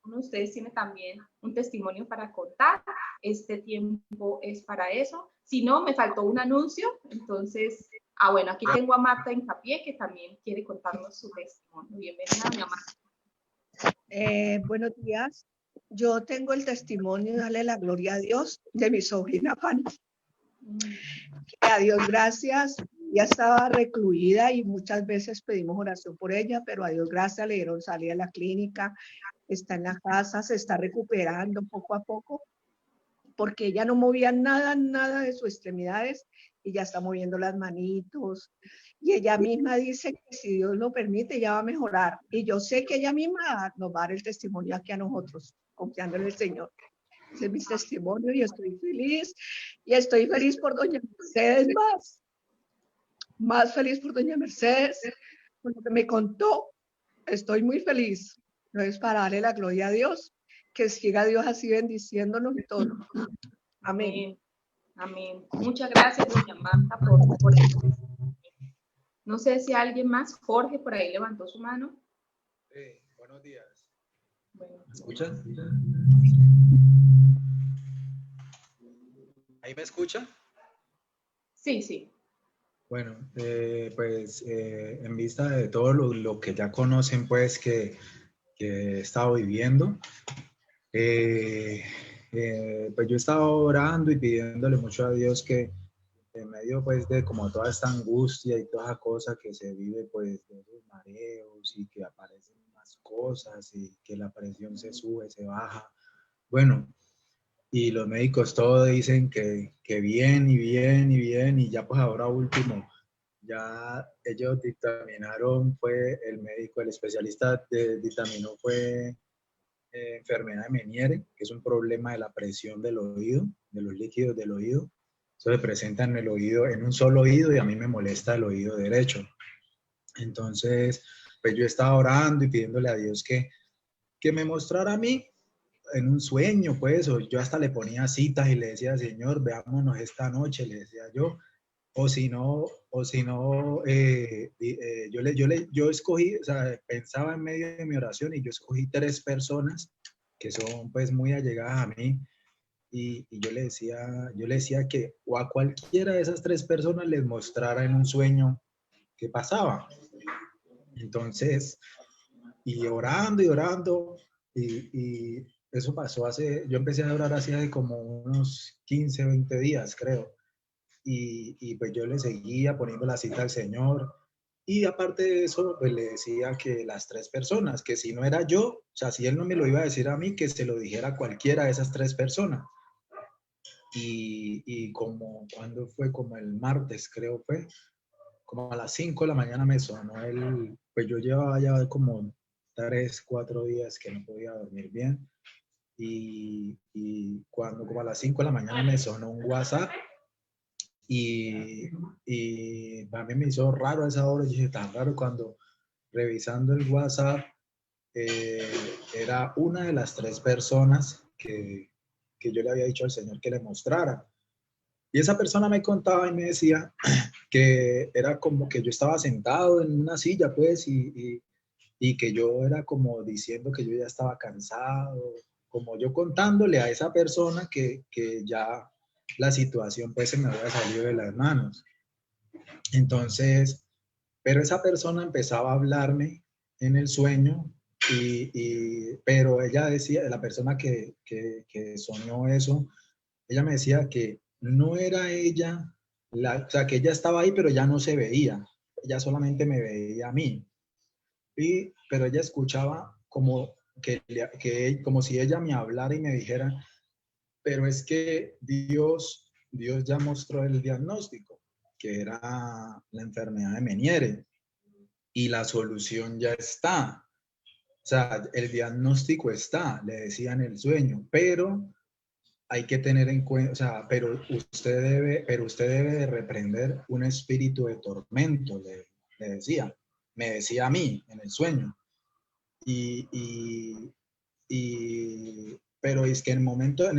Uno de ustedes tiene también un testimonio para contar. Este tiempo es para eso. Si no, me faltó un anuncio. Entonces, bueno, aquí tengo a Marta Hincapié, que también quiere contarnos su testimonio. Bienvenida, mi amada. Buenos días. Yo tengo el testimonio, dale la gloria a Dios, de mi sobrina Fanny. A Dios gracias. Ya estaba recluida y muchas veces pedimos oración por ella, pero a Dios gracias le dieron salida a la clínica, está en la casa, se está recuperando poco a poco, porque ella no movía nada de sus extremidades y ya está moviendo las manitos. Y ella misma dice que si Dios lo permite, ella va a mejorar. Y yo sé que ella misma nos va a dar el testimonio aquí a nosotros, confiando en el Señor. Ese es mi testimonio y estoy feliz. Y estoy feliz por doña Mercedes más feliz por doña Mercedes, por lo que me contó. Estoy muy feliz. No es para darle la gloria a Dios, que siga Dios así bendiciéndonos y todo. Amén. Amén. Muchas gracias, doña Marta, por esto. No sé si alguien más, Jorge, por ahí levantó su mano. Buenos días. Bueno. ¿Me escuchan? ¿Ahí me escucha? Sí, sí. Bueno, pues en vista de todo lo que ya conocen, pues que he estado viviendo, pues yo he estado orando y pidiéndole mucho a Dios que en medio pues de como toda esta angustia y toda esa cosa que se vive pues de los mareos y que aparecen más cosas y que la presión se sube, se baja, bueno, y los médicos todos dicen que bien y bien y bien y ya pues ahora último, ya ellos dictaminaron, fue el médico, el especialista dictaminó fue enfermedad de Meniere, que es un problema de la presión del oído, de los líquidos del oído. Eso se presenta en el oído, en un solo oído y a mí me molesta el oído derecho. Entonces, pues yo estaba orando y pidiéndole a Dios que me mostrara a mí en un sueño, pues, o yo hasta le ponía citas y le decía, Señor, veámonos esta noche, le decía yo, o si no, yo escogí, o sea, pensaba en medio de mi oración y yo escogí 3 personas que son pues muy allegadas a mí y yo le decía que o a cualquiera de esas 3 personas les mostrara en un sueño qué pasaba. Entonces, y orando, y eso pasó yo empecé a orar hace como unos 15, 20 días, creo. Y pues yo le seguía poniendo la cita al Señor. Y aparte de eso, pues le decía que las 3 personas, que si no era yo, o sea, si él no me lo iba a decir a mí, que se lo dijera a cualquiera de esas 3 personas. Y como cuando fue, como el martes, creo fue, como a las 5 de la mañana me sonó pues yo llevaba ya como 3, 4 días que no podía dormir bien. Y cuando como a las 5 de la mañana me sonó un WhatsApp y a mí me hizo raro a esa hora. Yo dije, tan raro, cuando revisando el WhatsApp era una de las 3 personas que yo le había dicho al Señor que le mostrara. Y esa persona me contaba y me decía que era como que yo estaba sentado en una silla, pues, y que yo era como diciendo que yo ya estaba cansado, como yo contándole a esa persona que ya la situación pues se me había salido de las manos. Entonces, pero esa persona empezaba a hablarme en el sueño, pero ella decía, la persona que soñó eso, ella me decía que no era ella O sea, que ella estaba ahí, pero ya no se veía. Ella solamente me veía a mí. Pero ella escuchaba como, como si ella me hablara y me dijera, pero es que Dios ya mostró el diagnóstico, que era la enfermedad de Meniere, y la solución ya está. O sea, el diagnóstico está, le decía en el sueño, pero hay que tener en cuenta, o sea, pero usted debe de reprender un espíritu de tormento, le decía. Me decía a mí en el sueño. Pero es que en el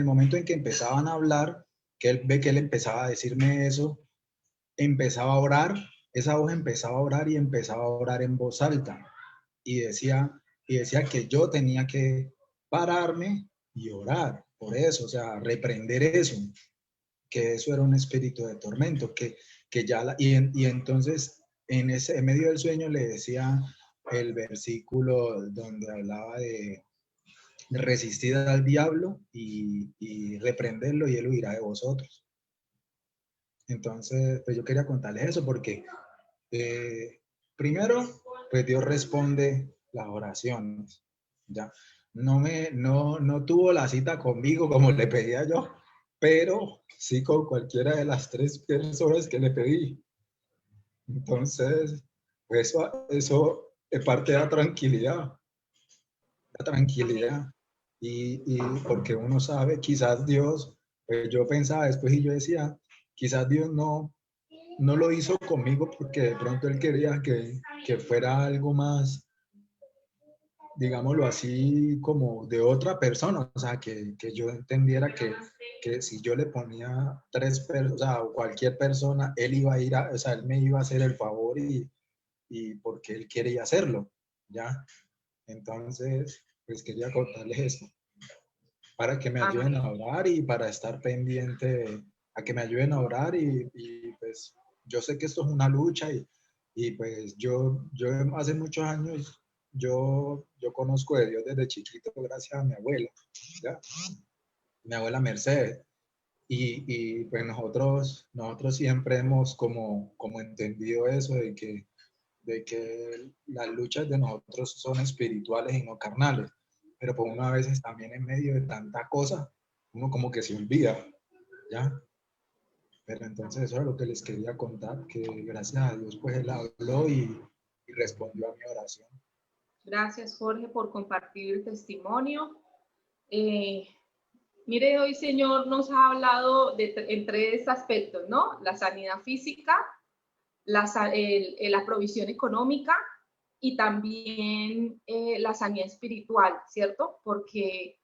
momento en que empezaban a hablar, que él ve que él empezaba a decirme eso, empezaba a orar, esa voz empezaba a orar y empezaba a orar en voz alta. Y decía que yo tenía que pararme y orar por eso, o sea, reprender eso, que eso era un espíritu de tormento, que ya, y entonces en medio del sueño le decía el versículo donde hablaba de resistir al diablo y reprenderlo y él huirá de vosotros. Entonces, pues yo quería contarles eso porque primero, pues Dios responde las oraciones, ¿ya? No tuvo la cita conmigo como le pedía yo, pero sí con cualquiera de las 3 personas que le pedí. Entonces, pues eso es parte de la tranquilidad. La tranquilidad. Y porque uno sabe, quizás Dios, pues yo pensaba después y yo decía, quizás Dios no lo hizo conmigo porque de pronto Él quería que fuera algo más, digámoslo así, como de otra persona. O sea, que yo entendiera que si yo le ponía 3 personas, o sea, cualquier persona, Él iba a ir o sea, Él me iba a hacer el favor y porque Él quería hacerlo, ¿ya? Entonces, pues quería contarles eso, para que me ayuden a orar y para estar pendiente, a que me ayuden a orar y pues yo sé que esto es una lucha y pues yo hace muchos años, yo conozco de Dios desde chiquito gracias a mi abuela, ¿ya? Mi abuela Mercedes. Y pues nosotros siempre hemos como entendido eso de que las luchas de nosotros son espirituales y no carnales. Pero pues uno a veces también en medio de tanta cosa, uno como que se olvida, ¿ya? Pero entonces eso es lo que les quería contar, que gracias a Dios pues Él habló y respondió a mi oración. Gracias, Jorge, por compartir el testimonio. Mire, hoy Señor nos ha hablado en 3 aspectos, ¿no? La sanidad física, la provisión económica y también la sanidad espiritual, ¿cierto? Porque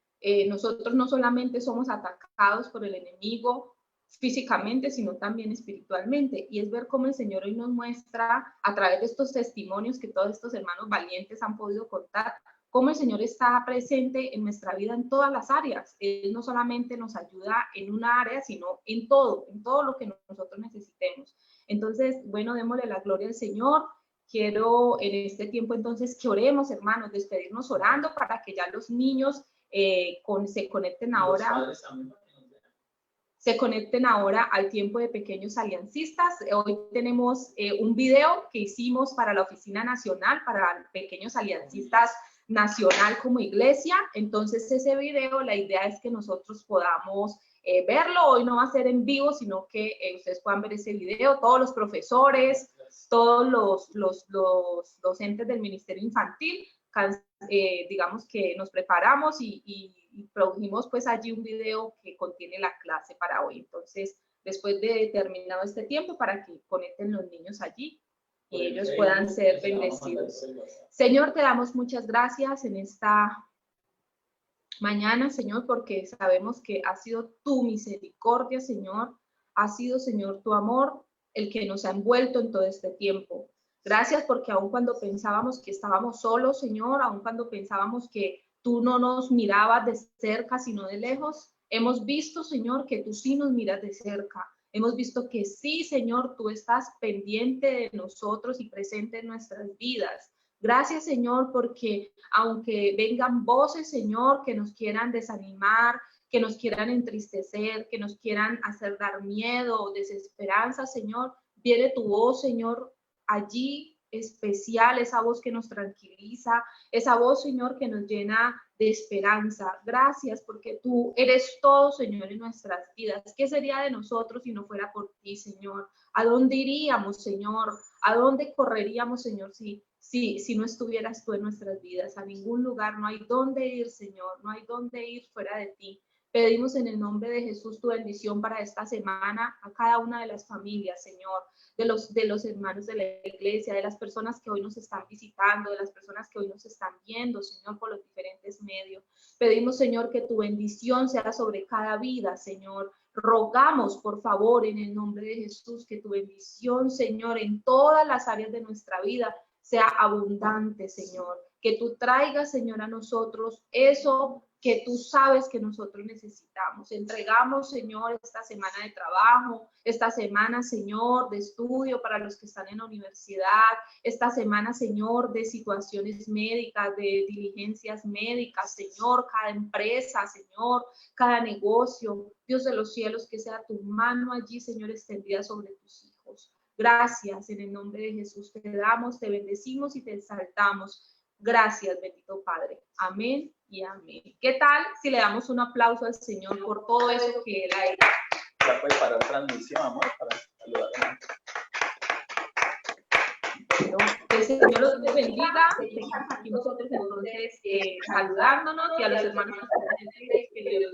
nosotros no solamente somos atacados por el enemigo físicamente, sino también espiritualmente. Y es ver cómo el Señor hoy nos muestra a través de estos testimonios que todos estos hermanos valientes han podido contar, cómo el Señor está presente en nuestra vida en todas las áreas. Él no solamente nos ayuda en una área, sino en todo lo que nosotros necesitemos. Entonces, bueno, démosle la gloria al Señor. Quiero en este tiempo entonces que oremos, hermanos, despedirnos orando para que ya los niños se conecten ahora. Se conecten ahora al tiempo de pequeños aliancistas. Hoy tenemos un video que hicimos para la Oficina Nacional, para pequeños aliancistas nacional como iglesia. Entonces ese video, la idea es que nosotros podamos verlo. Hoy no va a ser en vivo, sino que ustedes puedan ver ese video. Todos los profesores, todos los docentes del Ministerio Infantil, digamos que nos preparamos y produjimos pues allí un video que contiene la clase para hoy. Entonces, después de terminado este tiempo, para que conecten los niños allí y ellos puedan ser bendecidos. Señor, te damos muchas gracias en esta mañana, Señor, porque sabemos que ha sido tu misericordia, Señor, ha sido, Señor, tu amor el que nos ha envuelto en todo este tiempo. Gracias porque aun cuando pensábamos que estábamos solos, Señor, aun cuando pensábamos que tú no nos mirabas de cerca, sino de lejos, hemos visto, Señor, que tú sí nos miras de cerca. Hemos visto que sí, Señor, tú estás pendiente de nosotros y presente en nuestras vidas. Gracias, Señor, porque aunque vengan voces, Señor, que nos quieran desanimar, que nos quieran entristecer, que nos quieran hacer dar miedo, desesperanza, Señor, viene tu voz, Señor, allí especial, esa voz que nos tranquiliza, esa voz, Señor, que nos llena de esperanza. Gracias porque tú eres todo, Señor, en nuestras vidas. ¿Qué sería de nosotros si no fuera por ti, Señor? ¿A dónde iríamos, Señor? ¿A dónde correríamos, Señor, si no estuvieras tú en nuestras vidas? A ningún lugar, no hay dónde ir, Señor, no hay dónde ir fuera de ti. Pedimos en el nombre de Jesús tu bendición para esta semana a cada una de las familias, Señor, de los hermanos de la iglesia, de las personas que hoy nos están visitando, de las personas que hoy nos están viendo, Señor, por los diferentes medios. Pedimos, Señor, que tu bendición sea sobre cada vida, Señor. Rogamos, por favor, en el nombre de Jesús, que tu bendición, Señor, en todas las áreas de nuestra vida sea abundante, Señor. Que tú traigas, Señor, a nosotros eso que tú sabes que nosotros necesitamos. Entregamos, Señor, esta semana de trabajo, esta semana, Señor, de estudio para los que están en la universidad, esta semana, Señor, de situaciones médicas, de diligencias médicas, Señor, cada empresa, Señor, cada negocio, Dios de los cielos, que sea tu mano allí, Señor, extendida sobre tus hijos. Gracias, en el nombre de Jesús te damos, te bendecimos y te exaltamos. Gracias, bendito Padre. Amén y amén. ¿Qué tal si le damos un aplauso al Señor por todo eso que Él ha hecho? Ya puede parar transmisión, amor, para saludar. Bueno, que el Señor los bendiga. Estamos aquí nosotros entonces saludándonos y a los hermanos que están en el que Dios los bendiga.